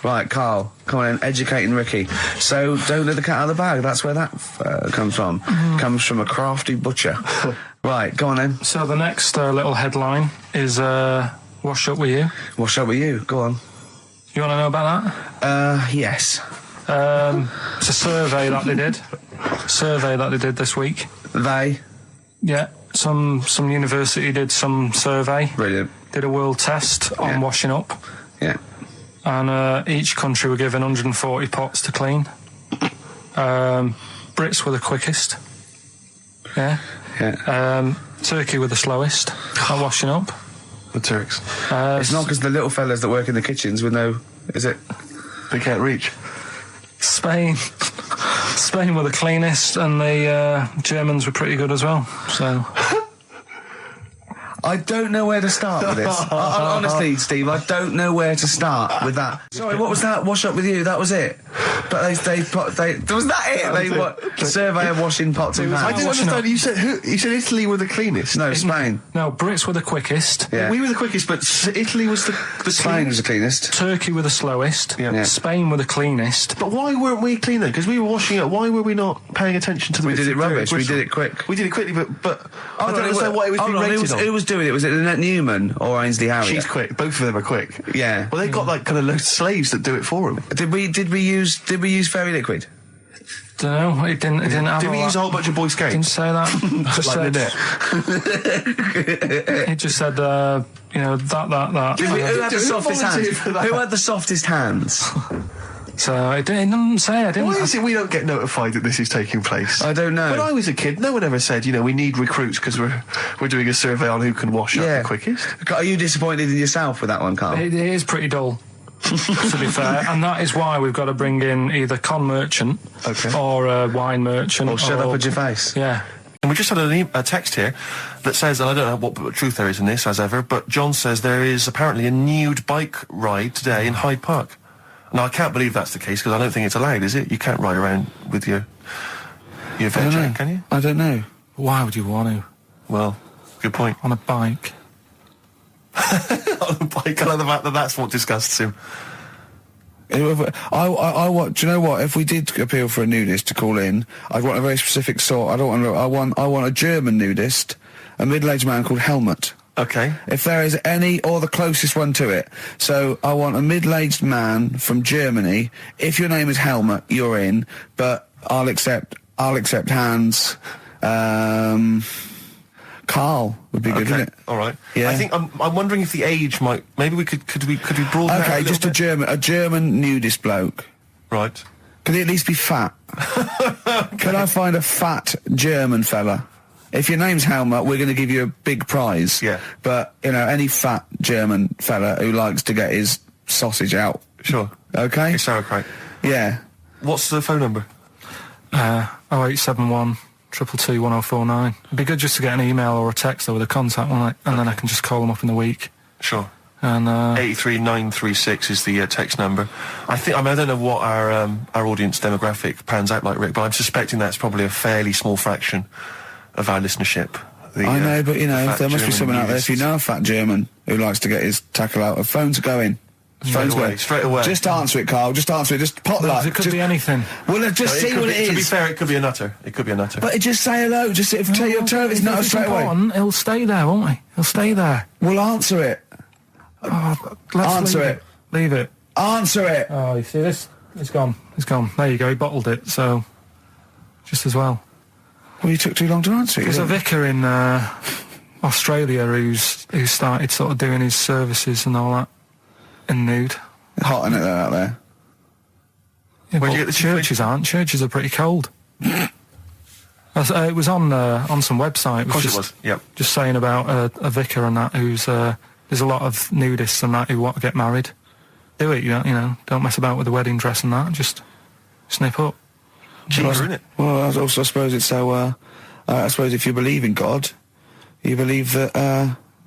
Right, Carl, come on in, educating Ricky. So, don't let the cat out of the bag, that's where that comes from. Comes from a crafty butcher. Right, go on then. So the next little headline is, Wash Up With You. Wash Up With You, go on. You want to know about that? Yes. It's a survey that they did this week. They? Yeah, some university did some survey. Brilliant. Did a world test on washing up. Yeah. And each country were given 140 pots to clean. Brits were the quickest. Yeah. Yeah. Turkey were the slowest at washing up. The Turks. It's not because the little fellas that work in the kitchens with no... Is it? They can't reach. Spain were the cleanest, and the Germans were pretty good as well. So... I don't know where to start with this. Honestly, Steve, I don't know where to start with that. Sorry, what was that? Wash Up With You, that was it? But was that it? Survey of washing pots and pans. I didn't understand. You said Italy were the cleanest. No, Spain. No, Brits were the quickest. Yeah. We were the quickest, but Italy was the Spain was the cleanest. Turkey were the slowest. Yeah. Spain were the cleanest. But why weren't we clean then? Because we were washing up. Why were we not paying attention to the... We did it rubbish. We did it quick. We did it quickly, but I don't understand why it was being rated on. Who was doing it? Was it Lynette Newman or Ainsley Harriott? She's quick. Both of them are quick. Yeah. Well, they've got kind of loads of slaves that do it for them. Did we use fairy liquid? Don't know. It didn't have. Did we use a whole bunch of Boy Scouts? Didn't say that. Just like said, it just said, that. Who had the softest hands? Who had the softest hands? So it didn't say. I didn't. Why is it we don't get notified that this is taking place? I don't know. When I was a kid, no one ever said, we need recruits because we're doing a survey on who can wash up the quickest. Are you disappointed in yourself with that one, Carl? It is pretty dull. To be fair, and that is why we've got to bring in either con merchant or a wine merchant or shut up at your face. Yeah. And we just had a text here that says, and I don't know what truth there is in this, as ever, but John says there is apparently a nude bike ride today in Hyde Park. Now, I can't believe that's the case, because I don't think it's allowed, is it? You can't ride around with your veg, can you? I don't know. Why would you want to? Well, Good point. On a bike. On a bike. I like the fact that that's what disgusts him. I want. Do you know what? If we did appeal for a nudist to call in, I'd want a very specific sort. I want a German nudist, a middle-aged man called Helmut. Okay. If there is any, or the closest one to it. So I want a middle-aged man from Germany. If your name is Helmut, you're in. But I'll accept Hans. Carl would be good, wouldn't it? All right. Yeah. I think I'm wondering if the age might. Maybe we could we broaden that Okay, a just little bit? a German nudist bloke. Right. Could he at least be fat? Can I find a fat German fella? If your name's Helmut, we're going to give you a big prize. Yeah. But, you know, any fat German fella who likes to get his sausage out. Sure. Okay? It's sauerkraut. Yeah. What's the phone number? 0871 222 1049. It'd be good just to get an email or a text over the contact, wouldn't it? And then I can just call them up in the week. Sure. And 83936 is the text number. I don't know what our audience demographic pans out like, Rick, but I'm suspecting that's probably a fairly small fraction of our listenership. I know, but you know, there must be someone out there. If you know a fat German who likes to get his tackle out, phones are going. Straight away. Just answer it, Carl. Just answer it. Just pop that. It could be anything. Well, just see what it is. To be fair, it could be a nutter. It could be a nutter. But just say hello. Just tell your turn. It's not straight away. He'll stay there, won't he? He'll stay there. Well, answer it. Let's Answer it. Leave it. Answer it. Oh, you see this? It's gone. It's gone. There you go. He bottled it. So, just as well. Well, you took too long to answer it. There's a vicar in Australia who started sort of doing his services and all that in nude. Hot, isn't it, out there? Yeah, Where'd but you get the churches aren't. Churches are pretty cold. It was on some website. Of course it was. Yep. Just saying about a vicar and that who's there's a lot of nudists and that who want to get married. Do it, you know, don't mess about with the wedding dress and that. Just snip up. Cheaper, isn't it? Well, I suppose it's so. I suppose if you believe in God, you believe that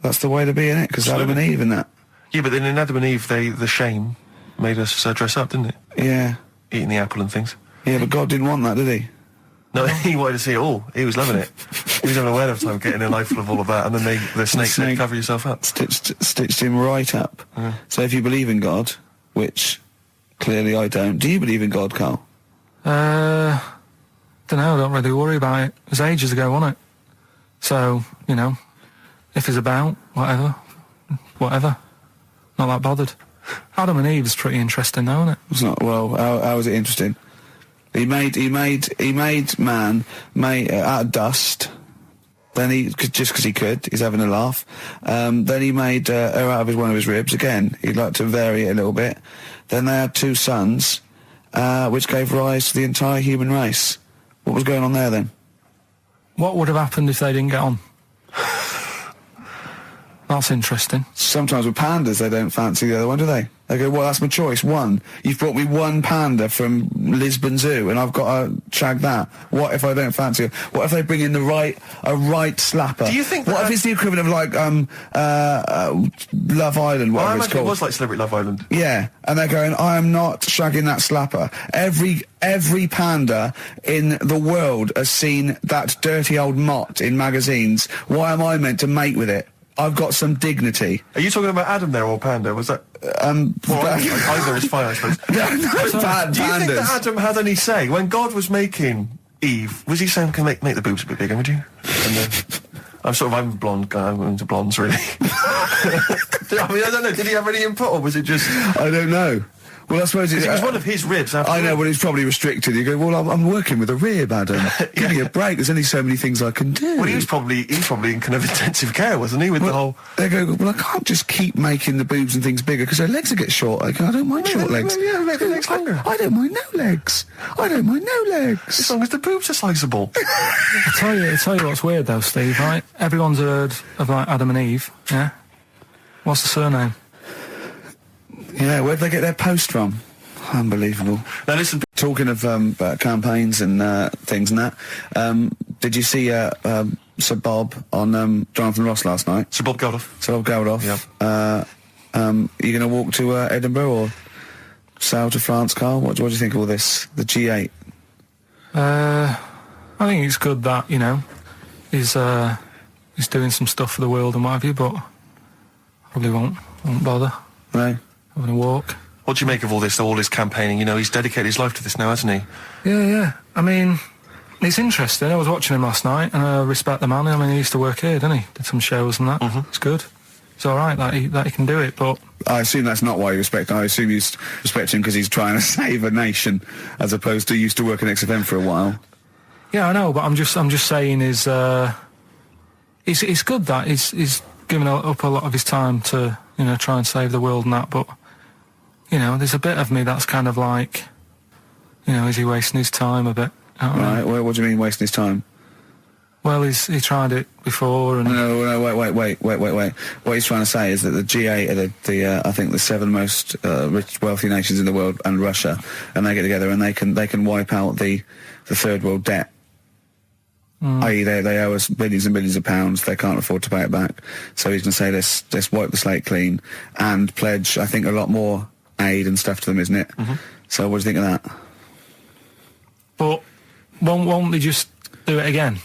that's the way to be, innit? Because Adam and Eve and that. Yeah, but then in Adam and Eve, the shame made us dress up, didn't it? Yeah. Eating the apple and things. Yeah, but God didn't want that, did he? No, he wanted to see it all. He was loving it. He was having a whale of time getting a life full of all of that, and then the snake said, cover yourself up. Stitched him right up. Yeah. So if you believe in God, which clearly I don't, do you believe in God, Carl? Don't know, I don't really worry about it. It was ages ago, wasn't it? So, you know, if it's about, whatever. Not that bothered. Adam and Eve is pretty interesting though, isn't it? It's not, well, how is it interesting? He made man out of dust. Then just because he could, he's having a laugh. Then he made her out of one of his ribs. Again, he'd like to vary it a little bit. Then they had 2 sons, which gave rise to the entire human race. What was going on there then? What would have happened if they didn't get on? That's interesting. Sometimes with pandas, they don't fancy the other one, do they? They go, well, that's my choice. One. You've brought me one panda from Lisbon Zoo, and I've got to shag that. What if I don't fancy it? What if they bring in a right slapper? Do you think what if it's the equivalent of like Love Island, Well, I whatever it's imagine called? it was like Celebrity Love Island. Yeah, and they're going, I am not shagging that slapper. Every panda in the world has seen that dirty old mott in magazines. Why am I meant to mate with it? I've got some dignity. Are you talking about Adam there or Panda? Was that? Well, either is fine, I suppose. No, Do you think that Adam had any say when God was making Eve? Was he saying, "Can make the boobs a bit bigger, would you?" And then I'm a blonde guy. I'm into blondes, really. I mean, I don't know. Did he have any input, or was it just? I don't know. Well, I suppose it was one of his ribs. I know, but it's probably restricted. You go, well, I'm working with a rib, Adam. Give me a break. There's only so many things I can do. Well, he was probably in kind of intensive care, wasn't he? With the whole. They go, well, I can't just keep making the boobs and things bigger because their legs will get short. I don't mind short legs. Yeah, make the legs longer. I don't mind no legs. I don't mind no legs. As long as the boobs are sizable. I'll tell you what's weird though, Steve. Right? Everyone's heard of like Adam and Eve. Yeah. What's the surname? Yeah. Where'd they get their post from? Unbelievable. Now listen. Talking of campaigns and things and that, did you see Sir Bob on Jonathan Ross last night? Sir Bob Geldof. Sir Bob Geldof. Yep. Are you going to walk to Edinburgh or sail to France, Carl? What do you think of all this? The G8. I think it's good that he's he's doing some stuff for the world and what have you, but probably won't bother. No. Having a walk. What do you make of all this campaigning? You know, he's dedicated his life to this now, hasn't he? Yeah. I mean, it's interesting. I was watching him last night, and I respect the man. I mean, he used to work here, didn't he? Did some shows and that. It's good. It's all right that he can do it, but... I assume that's not why you respect him. I assume you respect him because he's trying to save a nation, as opposed to he used to work in XFM for a while. Yeah, I know, but I'm just saying it's good that he's given up a lot of his time to, you know, try and save the world and that, but, you know, there's a bit of me that's kind of like, you know, is he wasting his time a bit? Right, well, what do you mean wasting his time? Well, he tried it before and... No, wait. What he's trying to say is that the G8 are I think the 7 most rich, wealthy nations in the world, and Russia, and they get together and they can wipe out the third world debt. I.e. they owe us billions and billions of pounds, they can't afford to pay it back. So he's going to say, let's wipe the slate clean and pledge, I think, a lot more aid and stuff to them, isn't it? So what do you think of that? But won't they just do it again?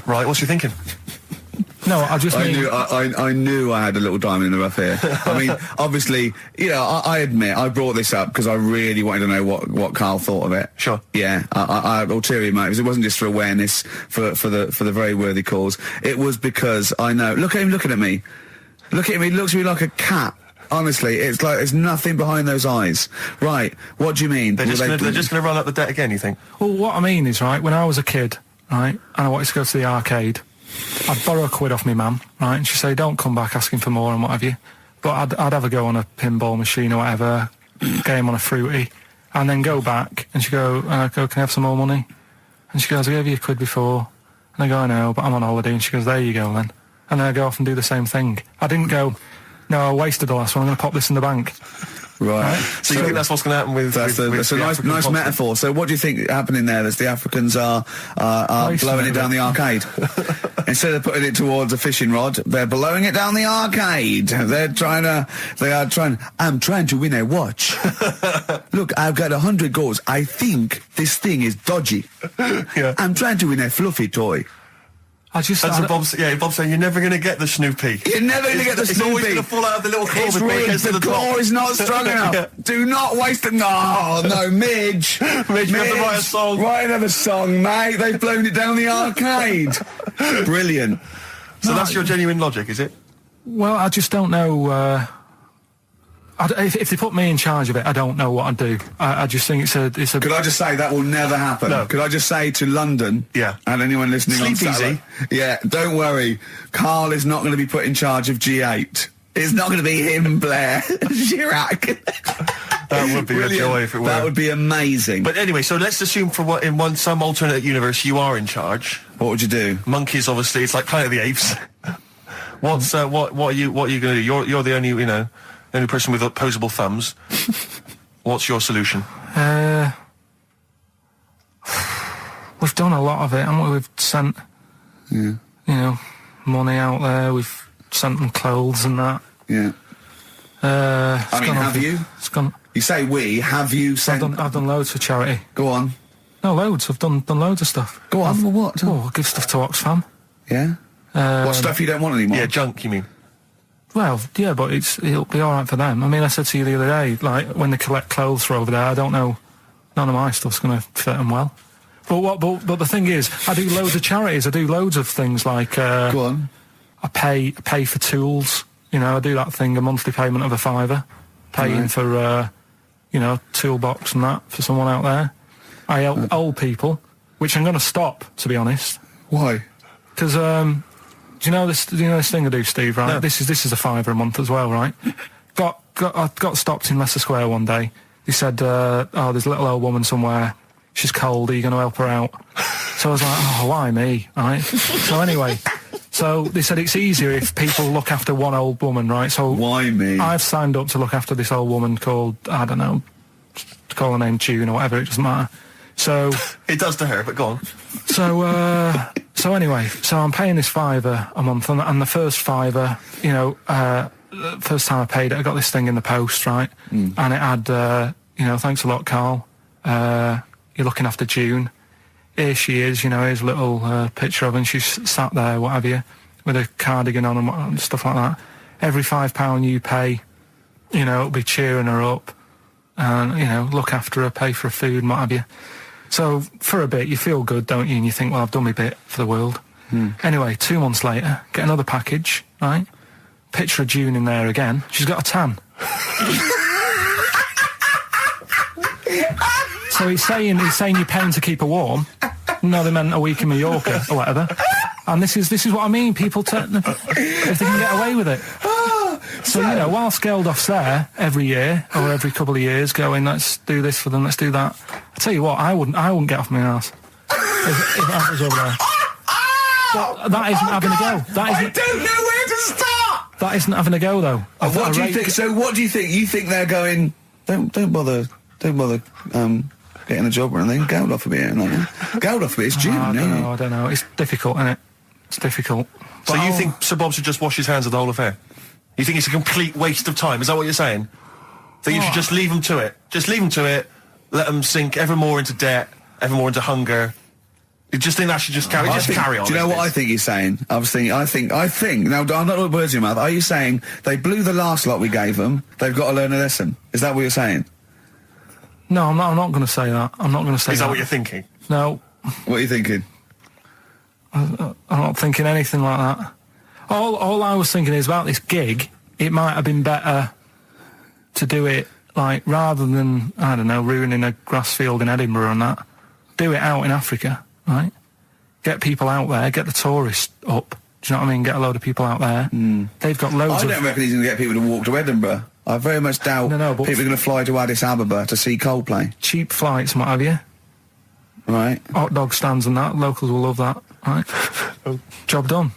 Right, what's you thinking? No, I just mean... I knew I had a little diamond in the rough here. I mean, obviously, you know, I admit, I brought this up because I really wanted to know what Karl thought of it. Sure. Yeah, I ulterior motives. It wasn't just for awareness, for the very worthy cause. It was because I know... Look at him looking at me. Look at him, he looks at me like a cat. Honestly, it's like there's nothing behind those eyes. Right, what do you mean? They're just going to run up the debt again, you think? Well, what I mean is, right, when I was a kid, right, and I wanted to go to the arcade, I'd borrow £1 off my mum, right, and she'd say, don't come back asking for more and what have you. But I'd have a go on a pinball machine or whatever, game on a fruity, and then go back, and she'd go, can I have some more money? And she goes, I gave you £1 before. And I go, I know, but I'm on holiday. And she goes, there you go then. And then I go off and do the same thing. I didn't go, no, I wasted the last one, I'm going to pop this in the bank. Right. So you think that's what's going to happen with... That's a nice metaphor. So what do you think happening there? Is the Africans are blowing it down the arcade? Instead of putting it towards a fishing rod, they're blowing it down the arcade. I'm trying to win a watch. Look, I've got 100 goals. I think this thing is dodgy. Yeah. I'm trying to win a fluffy toy. That's what Bob's saying, you're never going to get the Snoopy. You're never going to get the Snoopy. It's always going to fall out of the little claw before it gets to the claw top. is not strong enough. Yeah. Do not waste it. No, Midge. Midge, you have to write a song. Write another song, mate. They've blown it down the arcade. Brilliant. So that's your genuine logic, is it? Well, I just don't know... if they put me in charge of it, I don't know what I'd do. I just think it's a... Could I just say that will never happen? No. Could I just say to London, yeah, and anyone listening Sleep on Saturday, easy. Yeah, don't worry. Karl is not going to be put in charge of G8. It's not going to be him, Blair Chirac. That would be a joy if it were. That would be amazing. But anyway, so let's assume some alternate universe you are in charge. What would you do? Monkeys, obviously. It's like Planet of the Apes. What are you going to do? You're the only the only person with opposable thumbs. What's your solution? We've done a lot of it, haven't we? We've sent, money out there. We've sent them clothes and that. Yeah. Have you? It's gone. You say we. Have you sent? I've done loads for charity. Go on. No, loads. I've done loads of stuff. Go on. What? I give stuff to Oxfam. Yeah. What stuff you don't want anymore? Yeah, junk. You mean? Well, yeah, but it'll be all right for them. I mean, I said to you the other day, like when they collect clothes for over there, I don't know. None of my stuff's going to fit them well. But the thing is, I do loads of charities. I do loads of things like. Go on. I pay for tools. I do that thing, a monthly payment of £5, paying for, toolbox and that for someone out there. I help old people, which I'm going to stop, to be honest. Why? Because, do you know this thing I do, Steve, right? No. This is a £5 a month as well, right? I got stopped in Leicester Square one day. They said, there's a little old woman somewhere. She's cold. Are you going to help her out? So I was like, why me, right? So anyway... So they said it's easier if people look after one old woman, right? So why me? I've signed up to look after this old woman called, I don't know, call her name June or whatever, it doesn't matter. So... It does to her, but go on. So anyway, so I'm paying this £5 a month, and the first £5, the first time I paid it, I got this thing in the post, right? And it had, thanks a lot, Karl. You're looking after June. here she is, you know, here's a little picture of her, and she's sat there, what have you, with a cardigan on and stuff like that. Every £5 you pay, you know, it'll be cheering her up and, you know, look after her, pay for her food and what have you. So, for a bit, you feel good, don't you? And you think, well, I've done my bit for the world. Anyway, 2 months later, get another package, right? Picture of June in there again. She's got a tan. So he's saying you're paying to keep her warm. No, they meant a week in Mallorca or whatever. And this is what I mean. People if they can get away with it. So you know, whilst Geldof's there every year or every couple of years, going, let's do this for them, let's do that. I tell you what, I wouldn't get off my arse if I was over there. But that isn't having a go. I don't know where to start. That isn't having a go though. What do you think? So what do you think? You think they're going? Don't bother. Getting a job or anything. Geldof a bit, Geldof a bit. It's June. I don't know. It's difficult, isn't it? It's difficult. So you think Sir Bob should just wash his hands of the whole affair? You think it's a complete waste of time? Is that what you're saying? That you should just leave them to it? Just leave them to it. Let them sink ever more into debt, ever more into hunger. You just think that should just carry on? Do you know what I think he's saying? I think. Now, I'm not putting words in your mouth. Are you saying they blew the last lot we gave them? They've got to learn a lesson. Is that what you're saying? No, I'm not going to say that. I'm not going to say that. Is that what you're thinking? No. What are you thinking? I'm not thinking anything like that. All I was thinking is about this gig, it might have been better to do it, like, rather than, I don't know, ruining a grass field in Edinburgh and that, do it out in Africa, right? Get people out there, get the tourists up, do you know what I mean? Get a load of people out there. They've got loads of... I don't reckon he's going to get people to walk to Edinburgh. I very much doubt people are going to fly to Addis Ababa to see Coldplay. Cheap flights and what have you. Right. Hot dog stands and that, locals will love that, right? Job done.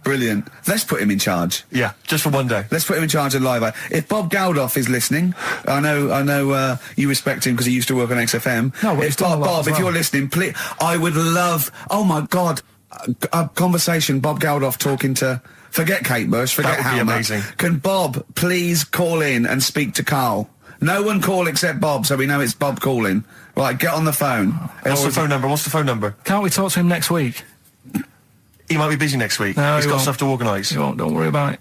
Brilliant. Let's put him in charge. Yeah, just for one day. Let's put him in charge of Live Aid. If Bob Geldof is listening, I know you respect him because he used to work on XFM. No, but Bob, if you're listening, please, I would love, oh my God, a conversation, Bob Geldof talking to, forget Kate Bush, forget Halma. That would be amazing. Can Bob please call in and speak to Karl? No one call except Bob, so we know it's Bob calling. Right, get on the phone. What's the phone number? Can't we talk to him next week? He might be busy next week. No, he's got stuff to organise. Don't worry about it.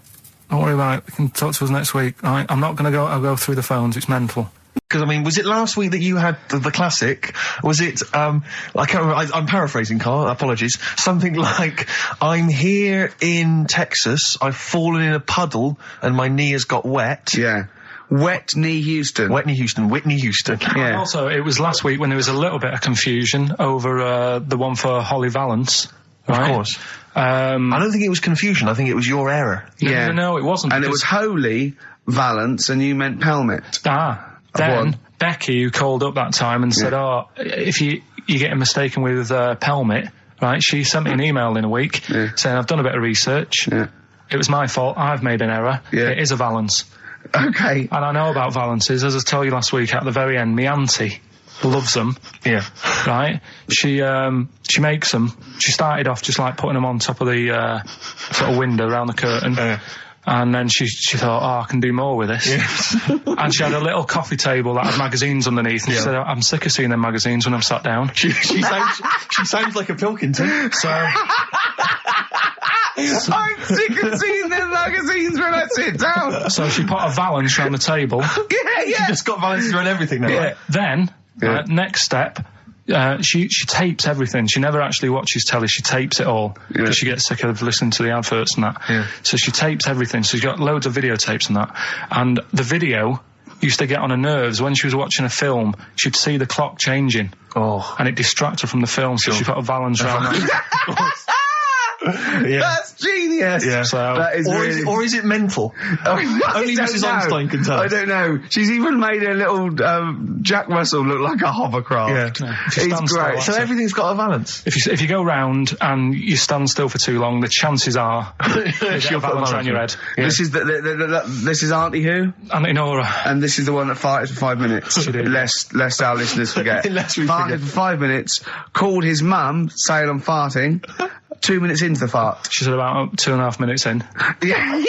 Don't worry about it. We can talk to us next week. Right? I'm not going to go. I'll go through the phones. It's mental. Because, I mean, was it last week that you had the classic? Was it, I can't remember, I'm paraphrasing, Karl, apologies. Something like, I'm here in Texas, I've fallen in a puddle, and my knee has got wet. Yeah. Wet Knee Houston. Whitney Houston. Yeah. And also, it was last week when there was a little bit of confusion over the one for Holly Valance. Right? Of course. I don't think it was confusion, I think it was your error. No, it wasn't. And it was Holy Valance, and you meant Pelmet. Then Becky, who called up that time and said, if you're getting mistaken with Pelmet, right, she sent me an email in a week saying, I've done a bit of research. Yeah. It was my fault. I've made an error. Yeah. It is a Valance. Okay. And I know about Valances. As I told you last week, at the very end, my auntie loves them. Yeah. Right? She makes them. She started off just like putting them on top of the sort of window around the curtain. And then she thought, I can do more with this. Yeah. And she had a little coffee table that had magazines underneath. And she said, I'm sick of seeing them magazines when I'm sat down. She sounds like a Pilkington. So... I'm sick of seeing them magazines when I sit down. So she put a Valance around the table. She just got Valances around everything now. Yeah. Right? Then, next step... she tapes everything. She never actually watches telly. She tapes it all because she gets sick of listening to the adverts and that. Yeah. So she tapes everything. So she's got loads of videotapes and that. And the video used to get on her nerves. When she was watching a film, she'd see the clock changing. And it distracted her from the film. So she put a Valance around that. That's genius. Yeah. So, that is or is it mental? Only Mrs. Einstein can tell. I don't know. She's even made a little Jack Russell look like a hovercraft. Yeah. He's great. So everything's got a Valance. If you go round and you stand still for too long, the chances are she'll put a Valance around your head. Yeah. This is this is Auntie who? Auntie Nora. And this is the one that farted for 5 minutes. Lest our listeners forget. Farted for 5 minutes. Called his mum, saying I'm farting. 2 minutes into the fart. She said about 2.5 minutes in. Yeah.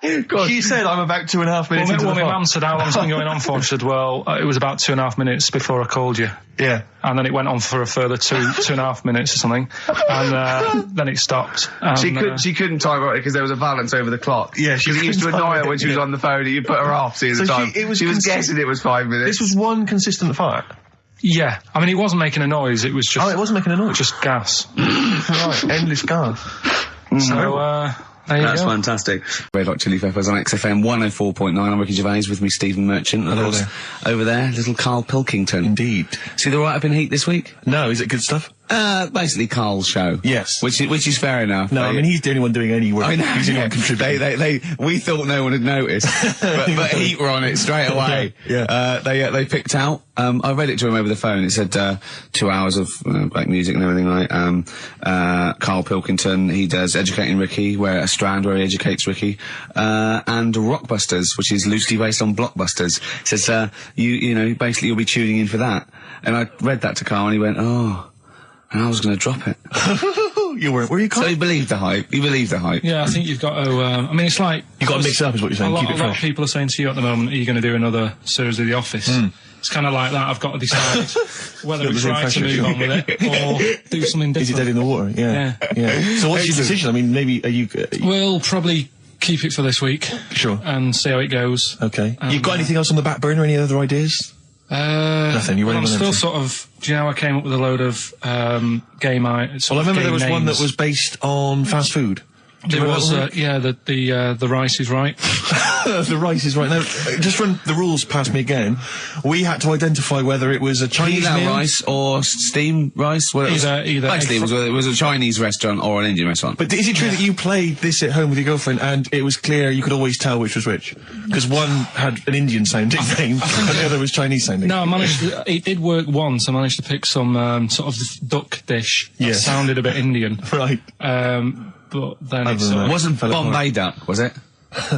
She said, I'm about 2.5 minutes into the my mum said, how long's it been going on for? She said, well, it was about 2.5 minutes before I called you. Yeah. And then it went on for a further 2.5 minutes or something. And then it stopped. And, she couldn't time it because there was a balance over the clock. Yeah, she used to annoy her when she was on the phone and you put her off seeing the time. She was guessing it was 5 minutes. This was one consistent fart. Yeah. I mean, it wasn't making a noise. It was just... Oh, it wasn't making a noise? Just gas. Right, endless gas. So, That's fantastic. Red Hot Chili Peppers on XFM 104.9. I'm Ricky Gervais with me, Stephen Merchant. Of course, over there, little Karl Pilkington. Indeed. See the write-up in Heat this week? No, is it good stuff? Basically Karl's show. Yes. Which is fair enough. No, I mean, he's the only one doing any work. I know. He's the only one contributing. We thought no one had noticed. but Heat were on it straight away. Yeah. They picked out, I read it to him over the phone. It said, 2 hours of black music and everything like, Karl Pilkington, he does Educating Ricky, a strand where he educates Ricky, and Rockbusters, which is loosely based on Blockbusters. Says, you know, basically you'll be tuning in for that. And I read that to Karl and he went, oh, and I was going to drop it. You weren't, were you, Karl? So he believed the hype. Yeah, I think you've got to, I mean, it's like... You've got to mix it up is what you're saying, keep it fresh. A lot of people are saying to you at the moment, are you going to do another series of The Office? It's kind of like that. I've got to decide whether it's right to move on with it or do something different. Is he dead in the water? Yeah. So what's your decision? I mean, maybe, are you... We'll probably keep it for this week. Sure. And see how it goes. Okay. You've got anything else on the back burner? Any other ideas? Nothing. You're I'm still sort of... Do you know I came up with a load of game items? Well, I remember there was one that was based on fast food. There was, the rice is right. The rice is right. Now, just run the rules past me again. We had to identify whether it was a Chinese meal, rice or steam rice. Well, either. Basically, it was a Chinese restaurant or an Indian restaurant. But is it true that you played this at home with your girlfriend and it was clear you could always tell which was which? Because one had an Indian sounding name and the other was Chinese sounding. No, it did work once. I managed to pick some sort of duck dish that sounded a bit Indian. Right. But then it wasn't Bombay duck, was it?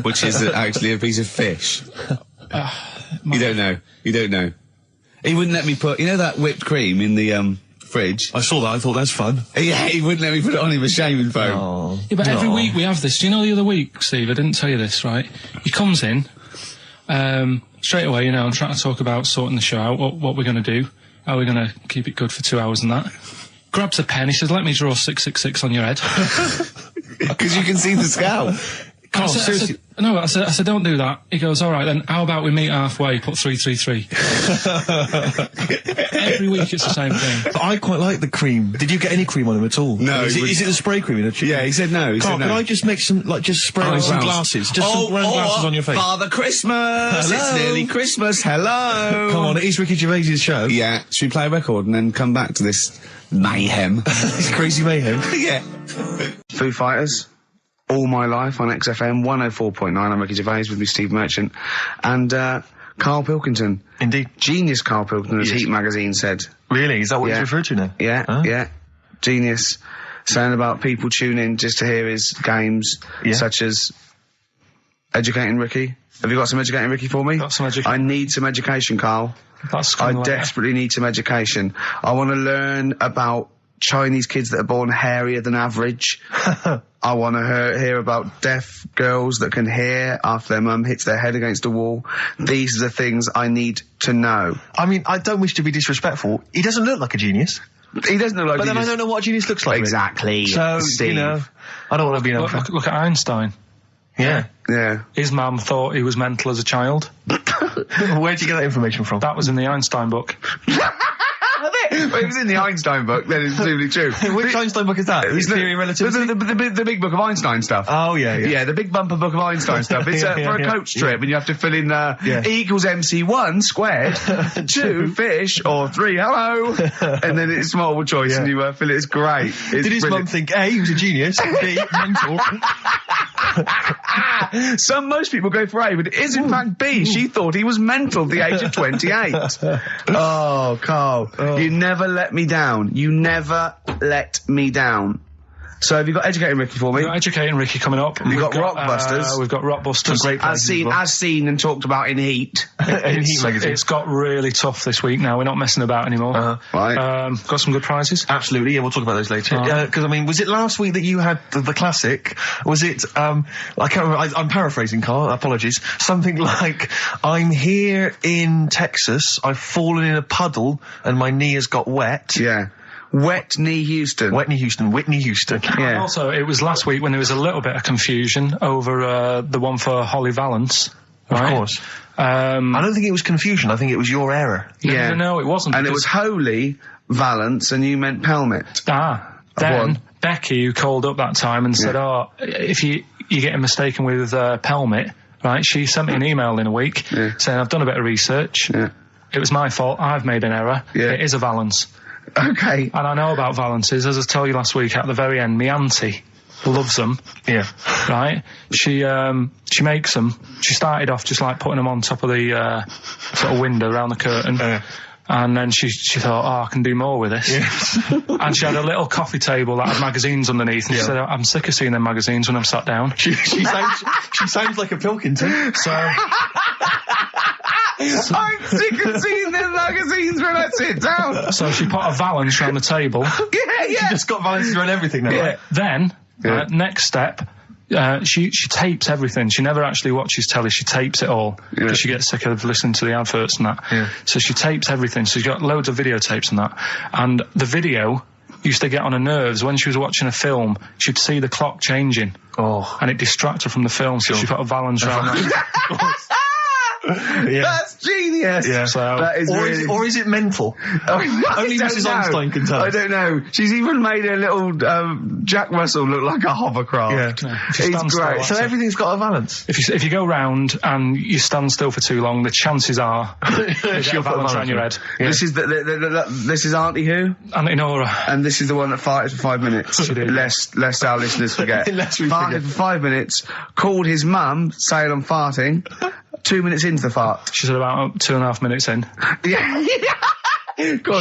Which is actually a piece of fish. You don't know. He wouldn't let me put, you know that whipped cream in the fridge? I saw that, I thought that's fun. Yeah, he wouldn't let me put it on him, a shaming foam. Oh, yeah, but every week we have this. Do you know the other week, Steve? I didn't tell you this, right? He comes in, straight away, you know, I'm trying to talk about sorting the show out, what we're going to do, how we're going to keep it good for 2 hours and that. Grabs a pen, he says, let me draw 666 on your head. Because you can see the scalp. I said, don't do that. He goes, all right, then how about we meet halfway, put 333. Every week it's the same thing. But I quite like the cream. Did you get any cream on him at all? No. Is it the spray cream in a tube? Yeah, he said no. Carl, can I just make some, just spray on some glasses? Just some round glasses on your face. Father Christmas! Hello. It's nearly Christmas, hello! Come on, it is Ricky Gervais' show. Yeah, should we play a record and then come back to this mayhem? This crazy mayhem? Yeah. Foo Fighters. All My Life on XFM 104.9. I'm Ricky Gervais with me, Steve Merchant, and Karl Pilkington. Indeed. Genius Karl Pilkington, as Heat magazine said. Really? Is that what he's referred to now? Yeah, yeah. Genius. Saying about people tune in just to hear his games, such as Educating Ricky. Have you got some Educating Ricky for me? Got some education. I need some education, Karl. I desperately need some education. I want to learn about Chinese kids that are born hairier than average. I want to hear about deaf girls that can hear after their mum hits their head against a wall. These are the things I need to know. I mean, I don't wish to be disrespectful. He doesn't look like a genius. He doesn't look like a genius. But then I don't know what a genius looks like. Exactly. So, Steve. you know, I don't want to be look at Einstein. Yeah. His mum thought he was mental as a child. Where'd you get that information from? That was in the Einstein book. Well, it was in the Einstein book, then it's presumably true. Which Einstein book is that? His Theory of Relativity? The big book of Einstein stuff. Oh, yeah. Yeah, the big bumper book of Einstein stuff. It's for a coach trip, and you have to fill in E equals MC1 squared, 2 fish, or 3 hello, and then it's multiple choice, and you fill it. It's great. Did his mum think, A, he was a genius, B, mental? Most people go for A, but it is in fact B. She thought he was mental at the age of 28. Oh, Karl, you never let me down. You never let me down. So have you got Educating Ricky for me? We've got Educating Ricky coming up. We've got Rockbusters. We've got Rockbusters. Great as seen and talked about in Heat. In Heat magazine. It's got really tough this week now. We're not messing about anymore. Right. Got some good prizes. Absolutely, yeah, we'll talk about those later. Because, I mean, was it last week that you had the classic? Was it, I can't remember, I'm paraphrasing, Carl, apologies. Something like, I'm here in Texas, I've fallen in a puddle, and my knee has got wet. Yeah. Wet Knee Houston. Whitney Houston. Yeah. And also, it was last week when there was a little bit of confusion over the one for Holly Valance. Right? Of course. I don't think it was confusion, I think it was your error. No, it wasn't. And it was Holy Valance, and you meant Pelmet. Then Becky, who called up that time and said, if you're getting mistaken with Pelmet, right, she sent me an email in a week saying, I've done a bit of research. Yeah. It was my fault. I've made an error. Yeah. It is a Valance. Okay. And I know about Valances. As I told you last week, at the very end, my auntie loves them. Yeah. Right? She makes them. She started off just like putting them on top of the sort of window around the curtain. And then she thought, I can do more with this. Yes. And she had a little coffee table that had magazines underneath. And she said, I'm sick of seeing them magazines when I'm sat down. She sounds like a Pilkington. So... I'm sick of seeing them magazines when I sit down. So she put a Valance around the table. She just got Valances around everything now. Yeah. Then, next step, she tapes everything. She never actually watches telly. She tapes it all because she gets sick of listening to the adverts and that. Yeah. So she tapes everything. So she's got loads of videotapes and that. And the video used to get on her nerves. When she was watching a film, she'd see the clock changing. Oh. And it distracted her from the film. So she put a Valance around that. That's genius. Yeah. So that is or is it mental? Only Mrs. Einstein can tell. I don't know. She's even made a little Jack Russell look like a hovercraft. Yeah. It's great. So everything's got a Valance. If you go round and you stand still for too long, the chances are she'll put a Valance around your head. Yeah. This is this is Auntie who? Auntie Nora. And this is the one that farted for 5 minutes. Lest our listeners forget. Lest we farted for 5 minutes. Called his mum, saying I'm farting. 2 minutes into the fart. She said about 2.5 minutes in. Yeah.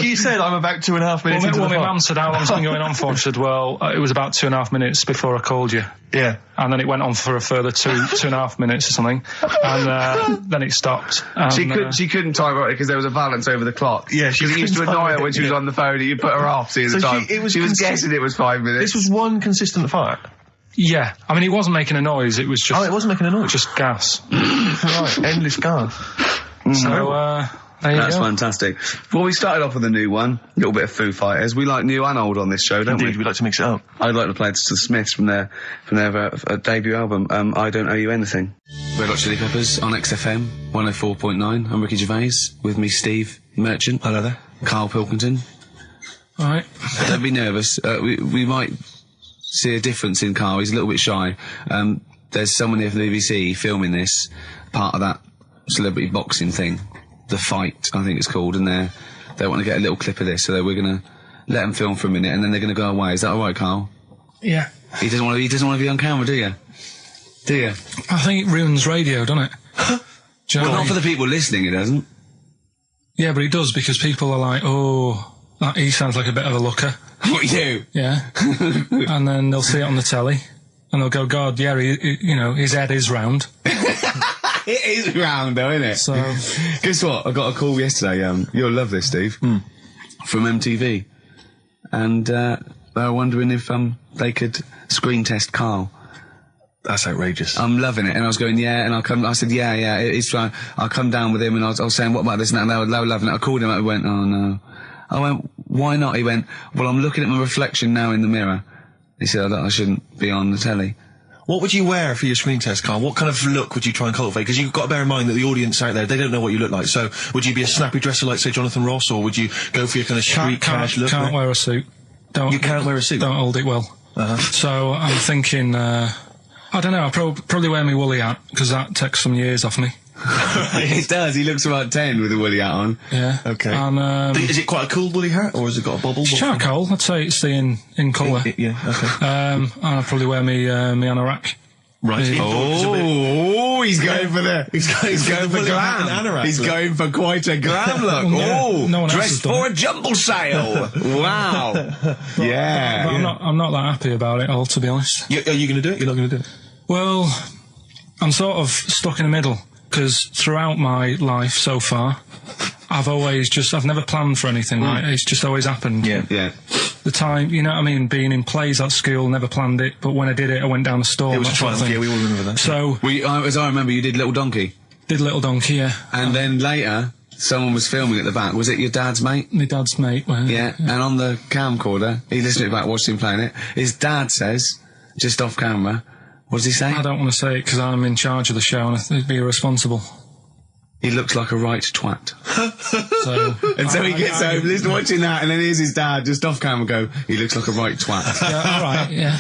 She said I'm about 2.5 minutes into the my fart. mum said, how long's it been going on for? And she said, well, it was about 2.5 minutes before I called you. Yeah. And then it went on for a further 2.5 minutes or something. And then it stopped. And, she couldn't time it because there was a Valance over the clock. Yeah, she it used to annoy her when she was on the phone and you put her off seeing the time. She was guessing it was 5 minutes. This was one consistent fart. Yeah. I mean, it wasn't making a noise. It was just... Oh, it wasn't making a noise? Just gas. Right. Endless gas. So, there you That's go. fantastic. Well, we started off with a new one, a little bit of Foo Fighters. We like new and old on this show, don't Indeed, we like to mix it up. I'd like to play to the Smiths from their debut album, I Don't Owe You Anything. Red Hot Chili Peppers on XFM 104.9. I'm Ricky Gervais, with me Steve Merchant. Hello there. Karl Pilkington. All right. Don't be nervous. We might see a difference in Karl. He's a little bit shy. There's someone here from the BBC filming this, part of that celebrity boxing thing. The Fight, I think it's called, and they want to get a little clip of this, so we're going to let them film for a minute, and then they're going to go away. Is that all right, Karl? Yeah. He doesn't want to be on camera, do you? Do you? I think it ruins radio, doesn't it? Do you know Well, what I not mean? for the people listening, it doesn't. Yeah, but it does, because people are like, oh, he sounds like a bit of a looker. What, you? Yeah. And then they'll see it on the telly, and they'll go, God, yeah, his head is round. It is round, though, isn't it? So... Guess what? I got a call yesterday, you'll love this, Steve, from MTV. And, they were wondering if, they could screen test Karl. That's outrageous. I'm loving it. And I was going, yeah, and I said, yeah, it's fine. I'll come down with him, and I was saying, what about this and that, and they were loving it. I called him up and went, oh no. I went, why not? He went, well, I'm looking at my reflection now in the mirror. He said, I shouldn't be on the telly. What would you wear for your screen test, Karl? What kind of look would you try and cultivate? Because you've got to bear in mind that the audience out there, they don't know what you look like. So, would you be a snappy dresser like, say, Jonathan Ross, or would you go for your kind of street cash look? Can't wear a suit. You can't wear a suit? Don't hold it well. So, I'm thinking, I don't know, I'll probably wear my woolly hat, because that takes some years off me. It does. He looks about 10 with a woolly hat on. Yeah. Okay. And, is it quite a cool woolly hat, or has it got a bobble? It's charcoal. I'd say it's the in colour. Yeah, okay. And I'll probably wear me anorak. Right. Oh, he's going for the. He's going for glam. He's going for quite a glam look. Oh, no one else has dressed done for a jumble sale. Wow. Yeah. But I'm not that happy about it all, to be honest. Are you going to do it? You're not going to do it? Well, I'm sort of stuck in the middle, because throughout my life so far, I've never planned for anything, right? It's just always happened. Yeah. The time, you know what I mean, being in plays at school, never planned it, but when I did it, I went down the store. It was a triumph, yeah, we all remember that. So... As I remember, you did Little Donkey. Did Little Donkey, yeah. And then later, someone was filming at the back. Was it your dad's mate? My dad's mate, well, yeah, and on the camcorder, he listened to it back, watched him playing it. His dad says, just off camera, what does he say? I don't want to say it because I'm in charge of the show and I'd be irresponsible. He looks like a right twat. So he gets home, he's watching that, and then here's his dad just off camera go, he looks like a right twat. Yeah, alright, yeah.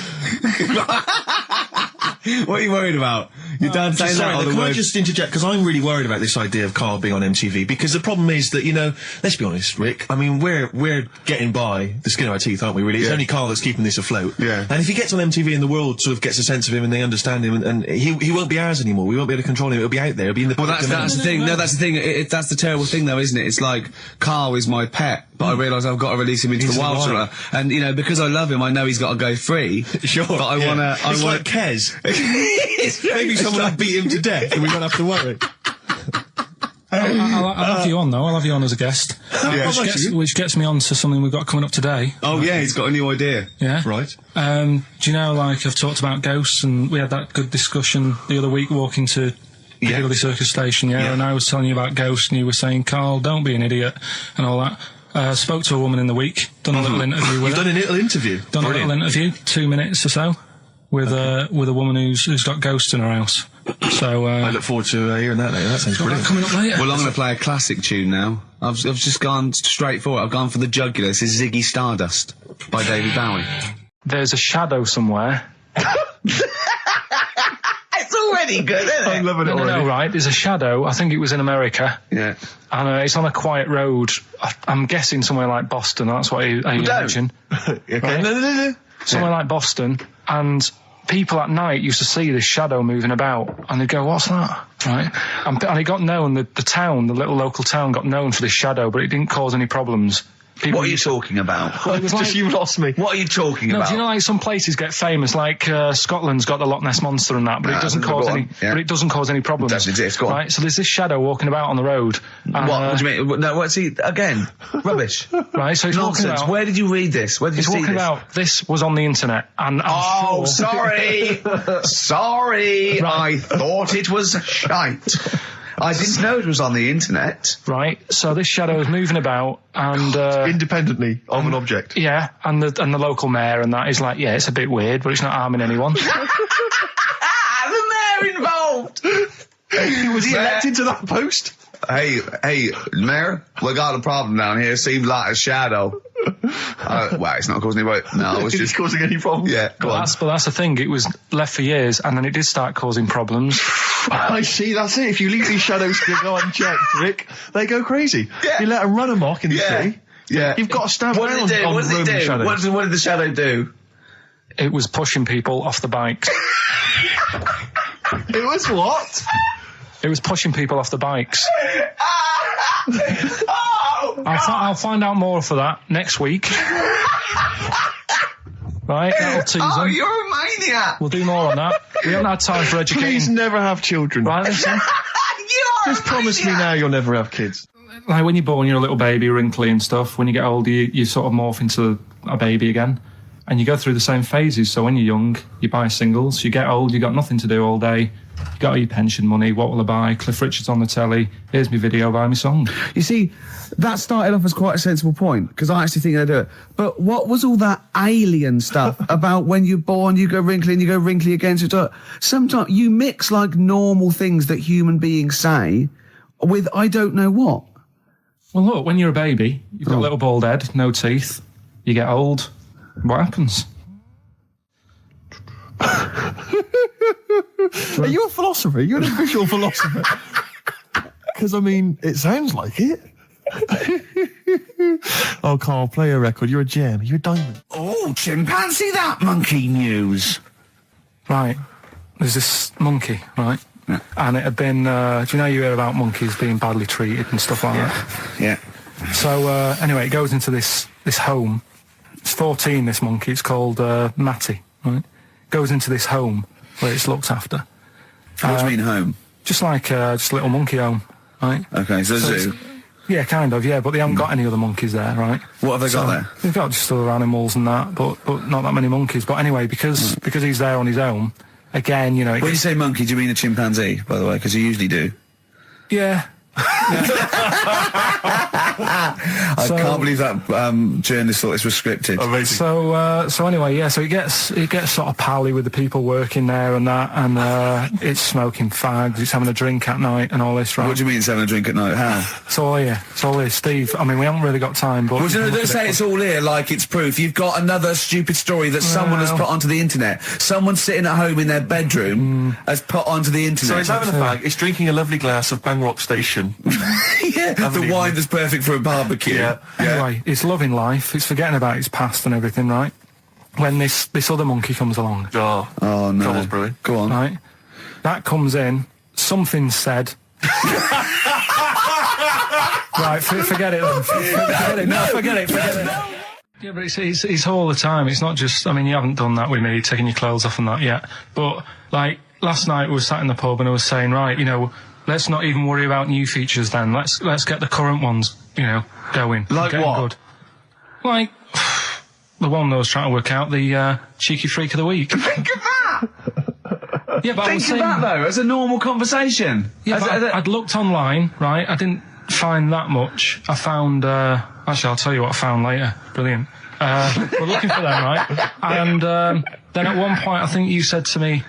What are you worried about? Your dad saying that? Can I just interject? Because I'm really worried about this idea of Karl being on MTV, because the problem is that, you know, let's be honest, Rick, I mean, we're getting by the skin of our teeth, aren't we, really? It's only Karl that's keeping this afloat. Yeah. And if he gets on MTV and the world sort of gets a sense of him and they understand him, and he won't be ours anymore, we won't be able to control him, it'll be out there, it'll be in the public domain. That's the thing. No, that's the thing. That's the terrible thing, though, isn't it? It's like, Karl is my pet, but I realise I've got to release him into the wild. And, you know, because I love him, I know he's got to go free. Sure. But I want to... It's like Kez. Maybe someone will beat him to death and we won't have to worry. I'll have you on, though. I'll have you on as a guest. Which gets me on to something we've got coming up today. Oh, yeah, he's got a new idea. Yeah. Right. Do you know, like, I've talked about ghosts, and we had that good discussion the other week walking to Piccadilly Circus Station, yeah, and I was telling you about ghosts, and you were saying, Karl, don't be an idiot, and all that. Spoke to a woman in the week, done a little interview with her. You've done a little interview? Done a little interview, 2 minutes or so, with a woman who's got ghosts in her house. So I look forward to hearing that later. That sounds brilliant. Coming up later. Well, I'm going to play a classic tune now. I've just gone straight for it. I've gone for the jugular. This is Ziggy Stardust by David Bowie. There's a shadow somewhere. It's already good, isn't it? I'm loving it already. No, right. There's a shadow. I think it was in America. Yeah. And it's on a quiet road. I'm guessing somewhere like Boston. That's what I imagine. Okay. Right? No. Somewhere like Boston. And people at night used to see this shadow moving about, and they'd go, "What's that?" Right? And it got known, the town, the little local town, got known for this shadow, but it didn't cause any problems. What are you talking about? Well, You lost me. What are you talking about? Do you know, like, some places get famous, like Scotland's got the Loch Ness Monster and that, but it doesn't cause any. But it doesn't cause any problems. It doesn't exist. Go on. Right? So there's this shadow walking about on the road. What do you mean? No, what's he again? Rubbish. Right? So he's Nonsense. walking about. Where did you read this? Where did you see this? He's walking about. This was on the internet, and I'm sure... sorry, sorry. Right. I thought it was shite. I didn't know it was on the internet. Right, so this shadow is moving about, and independently of an object. Yeah, and the local mayor and that is like, yeah, it's a bit weird, but it's not harming anyone. The mayor involved. Was he elected to that post? Hey, mayor, we got a problem down here. Seems like a shadow. Well, it's not causing any. No, it's just causing any problems. Yeah, but that's the thing. It was left for years, and then it did start causing problems. I see. That's it. If you leave these shadows to go unchecked, Rick, they go crazy. Yeah. You let them run amok in the city. Yeah. You've got to stand What did it do? What did it do? Shadows. What did the shadow do? It was pushing people off the bikes. It was what? It was pushing people off the bikes. Oh, I'll find out more for that next week. Right, that'll tease them. You're a maniac. We'll do more on that. We haven't had time for educating. Please never have children. Right, listen. Just promise me now you'll never have kids. Like, when you're born, you're a little baby, wrinkly and stuff. When you get older, you sort of morph into a baby again. And you go through the same phases. So when you're young, you buy singles. You get old, you got nothing to do all day. You got all your pension money. What will I buy? Cliff Richard's on the telly. Here's my video, buy me song. You see, that started off as quite a sensible point, because I actually think they do it. But what was all that alien stuff about when you're born, you go wrinkly and you go wrinkly again? Sometimes you mix, like, normal things that human beings say with I don't know what. Well, look, when you're a baby, you've got a little bald head, no teeth. You get old. What happens? Are you a philosopher? Are you an official philosopher? Because, I mean, it sounds like it. Oh, Karl, play a record. You're a gem. You're a diamond. Oh, chimpanzee, that monkey news. Right. there's this monkey, right? Yeah. And it had been, do you know you hear about monkeys being badly treated and stuff like that? Yeah. So, anyway, it goes into this home. It's 14, this monkey. It's called, Matty, right? Goes into this home where it's looked after. What do you mean home? Just like, just a little monkey home, right? Okay, so zoo. Yeah, kind of, yeah, but they haven't got any other monkeys there, right? What have they got there? They've got just other animals and that, but not that many monkeys. But anyway, because he's there on his own, again, you know... When you say monkey, do you mean a chimpanzee, by the way? Because you usually do. Yeah. I can't believe that journalist thought this was scripted. Amazing. So anyway, yeah, so he gets sort of pally with the people working there and that, and it's smoking fags, it's having a drink at night and all this, right? What do you mean it's having a drink at night? How? It's all here, Steve. I mean, we haven't really got time, but... Well, don't say it's all here like it's proof. You've got another stupid story that someone has put onto the internet. Someone sitting at home in their bedroom has put onto the internet. So he's having a fag, he's drinking a lovely glass of Bangrock Station. Yeah, the wine that's perfect for a barbecue. Yeah. Anyway, he's loving life, he's forgetting about his past and everything, right? When this other monkey comes along. Oh no. Trouble's brewing. Go on. Right? That comes in, something's said. Right, forget it then. Forget it. Yeah, but it's all the time. It's not just, I mean, you haven't done that with me, taking your clothes off and that yet. But, like, last night we were sat in the pub and I was saying, right, you know, let's not even worry about new features then. Let's get the current ones, you know, going. Like what? Good. Like, the one that I was trying to work out, the cheeky freak of the week. Think of that! Yeah, but Think of that, though, as a normal conversation. Yeah, I'd looked online, right? I didn't find that much. I found, actually, I'll tell you what I found later. Brilliant. We're looking for them, right? And then at one point, I think you said to me,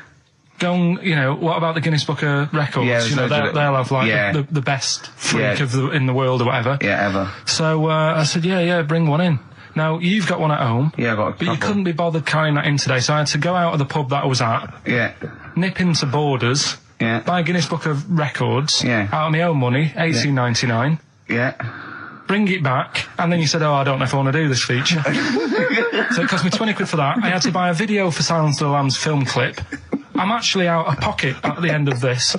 go and, you know, what about the Guinness Book of Records? Yeah, you know, they'll have, like, the best freak in the world or whatever. Yeah, ever. So I said, yeah, bring one in. Now, you've got one at home. Yeah, I've got a But couple. you couldn't be bothered carrying that in today, so I had to go out of the pub that I was at. Yeah. Nip into Borders. Yeah. Buy a Guinness Book of Records. Yeah. Out of my own money, $18.99. Yeah. Bring it back, and then you said, I don't know if I want to do this feature. So it cost me 20 quid for that. I had to buy a video for Silence of the Lambs film clip. I'm actually out of pocket at the end of this.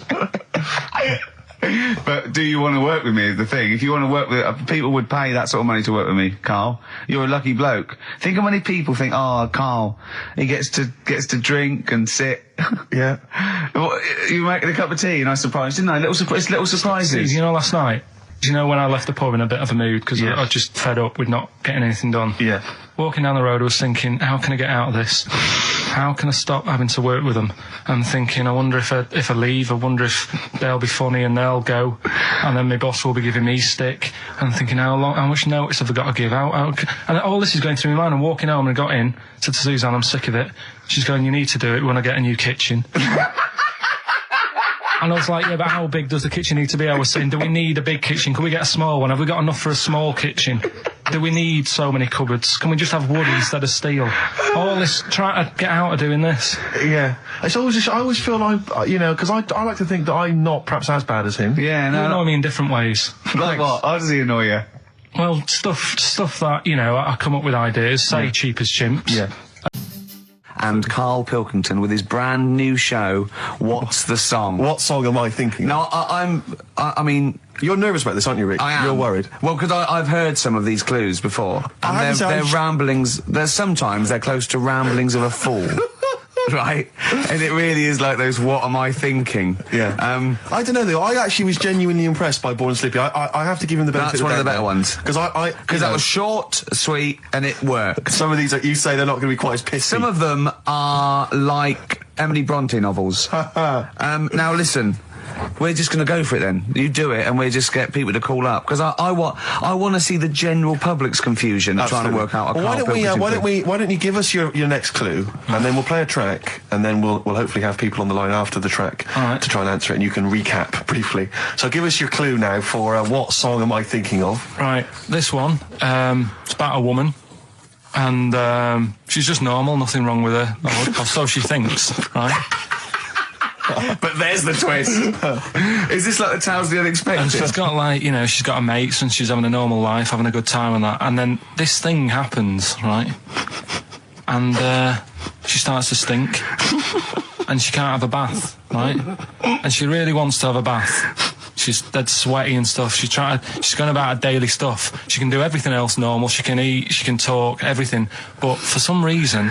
But do you want to work with me is the thing. If you want to work with... people would pay that sort of money to work with me, Carl. You're a lucky bloke. Think how many people think, Carl, he gets to drink and sit. Yeah. Well, you were making a cup of tea and I surprised, didn't I? Little surprises. You know, last night, do you know when I left the pub in a bit of a mood because I was just fed up with not getting anything done? Yeah. Walking down the road, I was thinking, how can I get out of this? How can I stop having to work with them? I'm thinking, I wonder if I leave, I wonder if they'll be funny and they'll go, and then my boss will be giving me stick. And I'm thinking, how much notice have I got to give out? And all this is going through my mind. I'm walking home and I got in, said to Suzanne, I'm sick of it. She's going, you need to do it when I get a new kitchen. And I was like, yeah, but how big does the kitchen need to be? I was saying, do we need a big kitchen? Can we get a small one? Have we got enough for a small kitchen? Do we need so many cupboards? Can we just have wood instead of steel? All this, trying to get out of doing this. Yeah. It's always just, I always feel like, you know, because I like to think that I'm not perhaps as bad as him. Yeah, no. You annoy me in different ways. Like what? How does he annoy you? Well, stuff that, you know, I come up with ideas, say cheap as chimps. Yeah. And Karl Pilkington with his brand new show, What's the Song? What song am I thinking? Now, I mean... You're nervous about this, aren't you, Rick? I am. You're worried. Well, because I've heard some of these clues before. And they're ramblings, sometimes they're close to ramblings of a fool. Right? And it really is like those, what am I thinking? Yeah. I don't know, though. I actually was genuinely impressed by Born Sleepy. I have to give him the benefit of the doubt. That's one of the better ones. Because Because that was short, sweet, and it worked. Some of these, that you say, they're not going to be quite as pissy. Some of them are like Emily Bronte novels. Now listen, we're just going to go for it then. You do it, and we'll just get people to call up because I want to see the general public's confusion of trying to work out. Well, why don't you give us your next clue, and then we'll play a track, and then we'll hopefully have people on the line after the track to try and answer it, and you can recap briefly. So give us your clue now for what song am I thinking of? Right, this one. It's about a woman. And she's just normal, nothing wrong with her, or so she thinks, right? But there's the twist. Is this like the Tales of the Unexpected? And she's got, like, you know, she's got her mates and she's having a normal life, having a good time and that. And then this thing happens, right? And she starts to stink. And she can't have a bath, right? And she really wants to have a bath. She's dead sweaty and stuff. She's going about her daily stuff. She can do everything else normal. She can eat, she can talk, everything. But for some reason,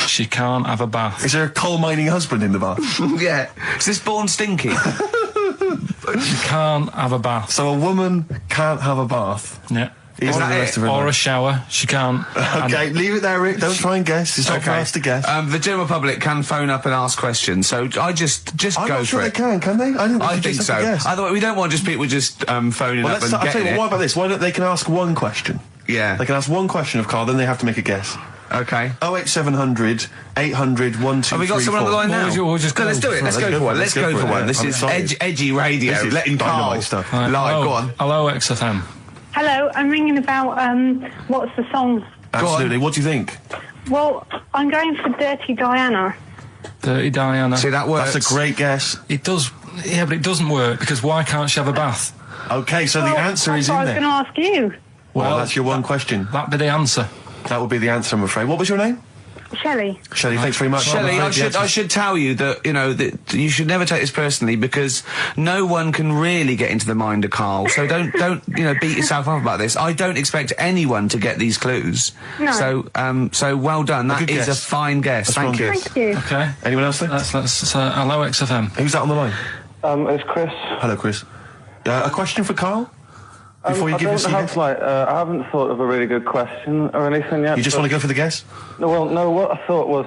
she can't have a bath. Is there a coal mining husband in the bath? Yeah. Is this born stinky? She can't have a bath. So a woman can't have a bath? Yeah. Or a shower. She can't. Okay, leave it there, Rick. Don't try and guess. It's not for us to guess. The general public can phone up and ask questions, so I just I'm go not sure for it. They can they? I think so. Otherwise, we don't want just people just phoning up and getting it. What about this? Why don't they can ask one question? Yeah. They can ask one question of Karl, then they have to make a guess. Okay. 08700 800 1234. Have we got someone on the line now? Let's do it. Let's go for one. Let's go for one. This is edgy radio. This is letting Karl stuff. live. Go on. Hello, XFM. Hello, I'm ringing about, what's the song? Absolutely. What do you think? Well, I'm going for Dirty Diana. Dirty Diana. See, that works. That's a great guess. It does, yeah, but it doesn't work, because why can't she have a bath? Okay, so the answer is in I was there. going to ask you. Well, that's your one question. That'd be the answer. That would be the answer, I'm afraid. What was your name? Shelley. Shelley, thanks very much. Shelley, I should tell you that, that you should never take this personally, because no one can really get into the mind of Karl. So don't beat yourself up about this. I don't expect anyone to get these clues. No. So well done. That is a fine guess. Thank you. Thank you. Okay. Anyone else there? Let's hello, XFM. Who's that on the line? It's Chris. Hello, Chris. A question for Karl? Before you give us I haven't thought of a really good question or anything yet. You just want to go for the guess? No, what I thought was,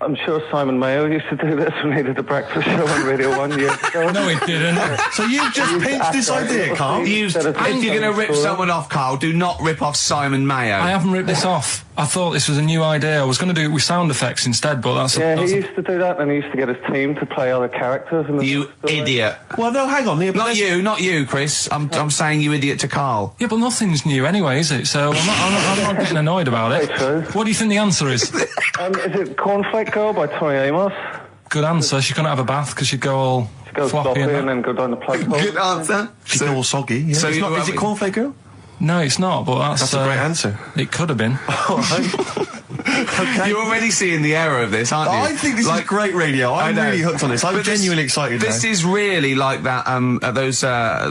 I'm sure Simon Mayo used to do this when he did the breakfast show on Radio 1 years ago. No, he didn't. So you've just pinched this idea, Karl? If you're going to rip someone off, Karl, do not rip off Simon Mayo. I haven't ripped this off. I thought this was a new idea. I was going to do it with sound effects instead, but that's... he used to do that, and he used to get his team to play other characters. You idiot. Well, no, hang on. Not you, Chris. I'm saying you idiot to Karl. Yeah, but nothing's new anyway, is it? So I'm not getting annoyed about it. True. What do you think the answer is? Is it Cornflake Girl by Tori Amos? Good answer. She couldn't have a bath because she'd go all floppy and then go down the plug hole. Good answer. She'd go all soggy. Yeah. So is it Cornflake Girl? No, it's not, but that's a great answer. It could have been. Okay. You're already seeing the error of this, aren't you? I think this is great radio. I'm really hooked on this. I'm genuinely excited This is really like that, those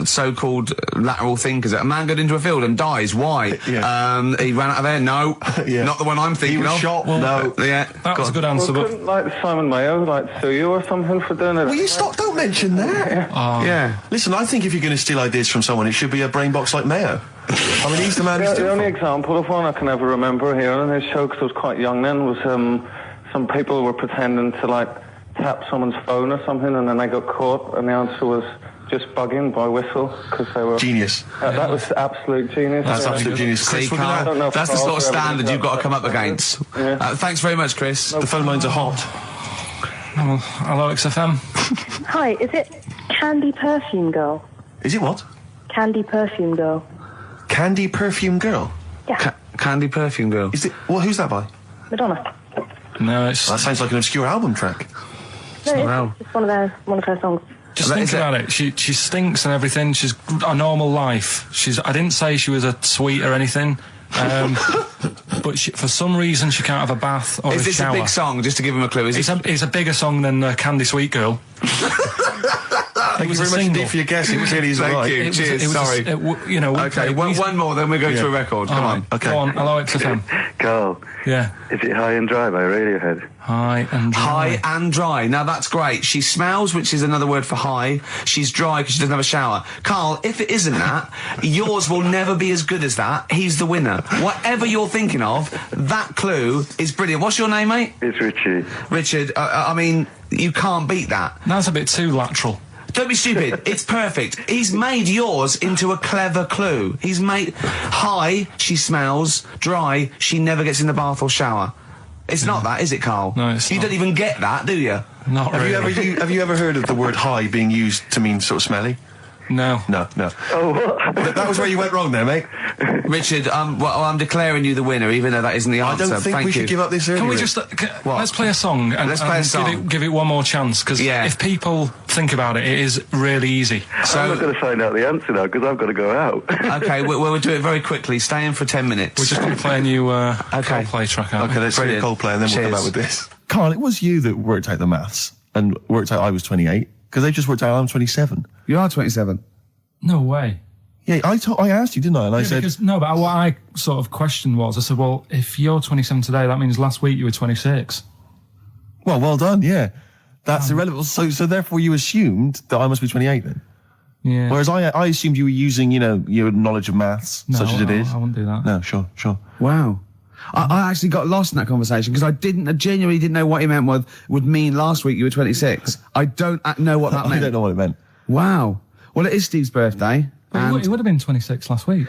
so-called lateral thinkers. A man got into a field and dies. Why? Yeah. He ran out of air. No. Yeah. Not the one I'm thinking he was of. shot. Well, no. Yeah. That was a good answer, Well, but... couldn't, Simon Mayo, sue you or something for doing it? Will you stop? Don't mention that. Yeah. Listen, I think if you're going to steal ideas from someone, it should be a brain box like Mayo. I mean, he's the man who's The only example of one I can ever remember hearing in his show, because I was quite young then, was some people were pretending to, tap someone's phone or something, and then they got caught, and the answer was just bugging by whistle, because they were... Genius. That was absolute genius. That's absolute genius. See, Chris, Karl, that's the sort of standard you've got to come up against. Yeah. Thanks very much, Chris. the phone lines are hot. Hello, XFM. Hi, is it Candy Perfume Girl? Is it what? Candy Perfume Girl. Candy Perfume Girl? Yeah. Candy Perfume Girl. Is it? Well, who's that by? Madonna. No, it's... That sounds like an obscure album track. No, it's one of her songs. Just think about it. She stinks and everything. She's a normal life. I didn't say she was a sweet or anything. But for some reason she can't have a bath or a shower. Is this a big song? Just to give him a clue. It's a bigger song than Candy Sweet Girl. Thank you very much indeed for your guess. It clearly is right. Thank you. Cheers. Sorry. Okay, one more, then we go to a record. Come on. Okay. Go on. Hello, XFM. Carl. Yeah. Is it High and Dry by Radiohead? High and dry. High and dry. Now that's great. She smells, which is another word for high. She's dry because she doesn't have a shower. Karl, if it isn't that, yours will never be as good as that. He's the winner. Whatever you're thinking of, that clue is brilliant. What's your name, mate? It's Richie. Richard, I mean, you can't beat that. That's a bit too lateral. Don't be stupid. It's perfect. He's made yours into a clever clue. He's made high, she smells, dry, she never gets in the bath or shower. It's not that, is it, Karl? No, it's You not. don't even get that, do you? Not really. Have you ever heard of the word high being used to mean sort of smelly? No. No. Oh, what? That was where you went wrong there, mate. Richard, I'm declaring you the winner, even though that isn't the I answer. don't think Thank we you. should give up this early. Can we just let's play a song and, Let's play a song. give it one more chance, because if people think about it, it is really easy. I'm not going to find out the answer now because I've got to go out. Okay, we'll do it very quickly. Stay in for 10 minutes. We're just going to play a new Coldplay track out. Okay, let's do Brilliant. Coldplay and then we'll Cheers. come back with this. Carl, it was you that worked out the maths and worked out I was 28, because they just worked out I'm 27. You are 27. No way. Yeah, I asked you, didn't I? And I said... But what I sort of questioned was, I said, well, if you're 27 today, that means last week you were 26. Well done, yeah. That's irrelevant. So therefore you assumed that I must be 28 then? Yeah. Whereas I assumed you were using, your knowledge of maths, such as it is. I wouldn't do that. No, sure. Wow. I actually got lost in that conversation because I genuinely didn't know what he meant would mean last week you were 26. I don't know what that meant. I don't know what it meant. Wow. Well, it is Steve's birthday. It would have been 26 last week.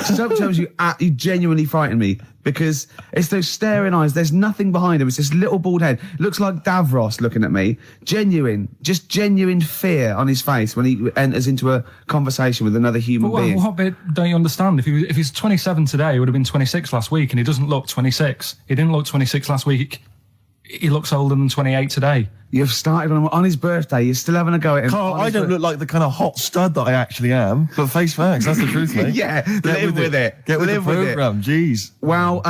Sometimes you genuinely frighten me because it's those staring eyes. There's nothing behind him. It's this little bald head. Looks like Davros looking at me. Genuine fear on his face when he enters into a conversation with another human being. What bit don't you understand? If he's 27 today, he would have been 26 last week, and he doesn't look 26. He didn't look 26 last week. He looks older than 28 today. You've started on his birthday. You're still having a go at him. Carl, I don't look like the kind of hot stud that I actually am, but face facts, that's the truth, mate. Yeah, live with it. Get with the programme, jeez. Well,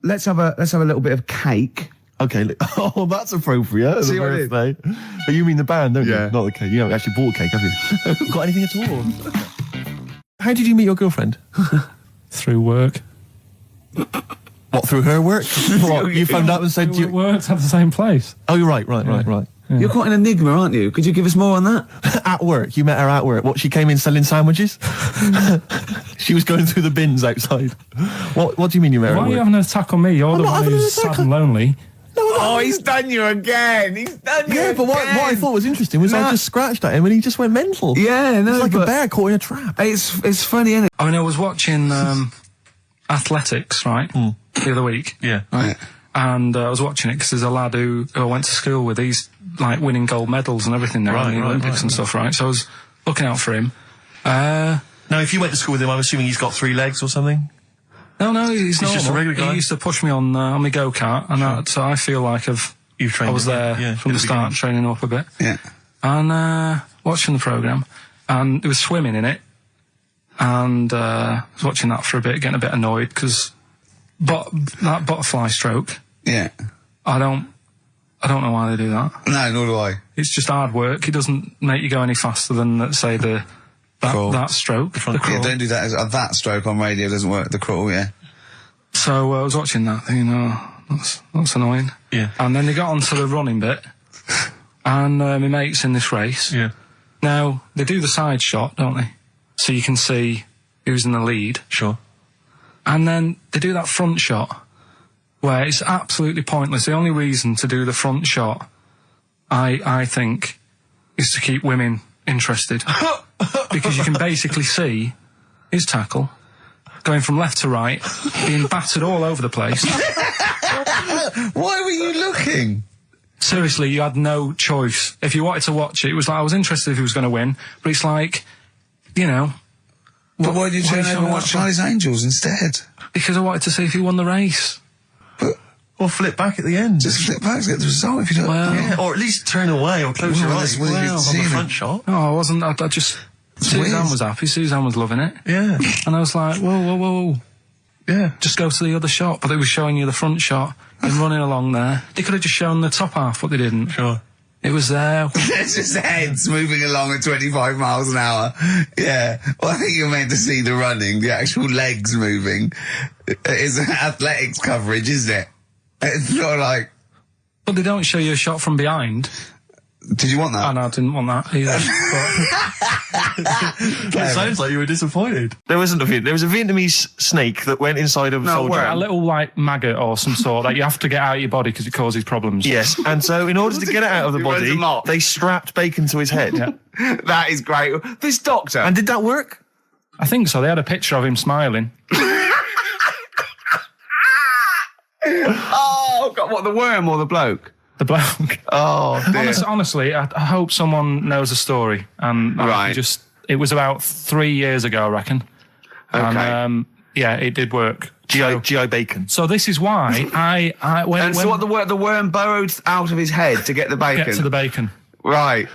let's have a little bit of cake. Okay, oh, that's appropriate. See The what I did? birthday. But you mean the band, don't Yeah. you? Not the cake. You haven't actually bought a cake, have you? Got anything at all? How did you meet your girlfriend? Through work. What, through her work? What, you phoned up and said We worked at the same place. Oh, you're right. Yeah. You're quite an enigma, aren't you? Could you give us more on that? At work, you met her at work. What, she came in selling sandwiches? She was going through the bins outside. What do you mean you met her Why at are you work? having an attack on me? You're the one who's sad and lonely. Oh, he's done you again. Yeah, but what I thought was interesting was I just scratched at him and he just went mental. Yeah, no, it's like but a bear caught in a trap. It's funny, isn't it? I mean, I was watching athletics, right, the other week. Yeah. Right. And I was watching it because there's a lad who I went to school with. He's like winning gold medals and everything now in the Olympics and stuff, right? So I was looking out for him. Now, if you went to school with him, I'm assuming he's got 3 legs or something? No, he's normal. just a regular guy? He used to push me on my go-kart, and so I feel like I was there from the start, training up a bit. Yeah. And watching the programme, and there was swimming in it, and I was watching that for a bit, getting a bit annoyed, because that butterfly stroke, Yeah. I don't know why they do that. No, nor do I. It's just hard work. It doesn't make you go any faster than, let's say, that stroke. The crawl. Yeah, don't do that. That stroke on radio doesn't work. The crawl, yeah. So I was watching that, thinking, that's annoying. Yeah. And then they got onto the running bit, and my mate's in this race. Yeah. Now, they do the side shot, don't they? So you can see who's in the lead. Sure. And then they do that front shot, where it's absolutely pointless. The only reason to do the front shot, I think, is to keep women interested. Because you can basically see his tackle going from left to right, being battered all over the place. Why were you looking? Seriously, you had no choice. If you wanted to watch it, it was like, I was interested if he was going to win, but it's like, But why did you turn over and watch Charlie's Angels instead? Because I wanted to see if he won the race. Or flip back at the end. Just flip back to get the result if you don't. Well, Yeah, or at least turn away or close your eyes. Well, On the seen front it. shot. No, I wasn't. I just... Suzanne was happy. Suzanne was loving it. Yeah. And I was like, whoa. Yeah. Just go to the other shot. But they were showing you the front shot and running along there. They could have just shown the top half, but they didn't. Sure. It was there. It's just heads moving along at 25 miles an hour. Yeah. Well, I think you're meant to see the running, the actual legs moving. It's athletics coverage, isn't it? It's not like... But they don't show you a shot from behind. Did you want that? Oh, no, I didn't want that either. It sounds like you were disappointed. There was a Vietnamese snake that went inside of a soldier. A little, maggot or some sort that you have to get out of your body because it causes problems. Yes, and so in order to get it out of the body, they strapped bacon to his head. Yeah. That is great. This doctor. And did that work? I think so. They had a picture of him smiling. Oh, God, what, the worm or the bloke? The bloke. Oh, dear. Honestly, I hope someone knows the story. And it was about 3 years ago, I reckon. Okay. And, yeah, it did work. GI bacon. So this is why the worm burrowed out of his head to get the bacon? Get to the bacon. Right.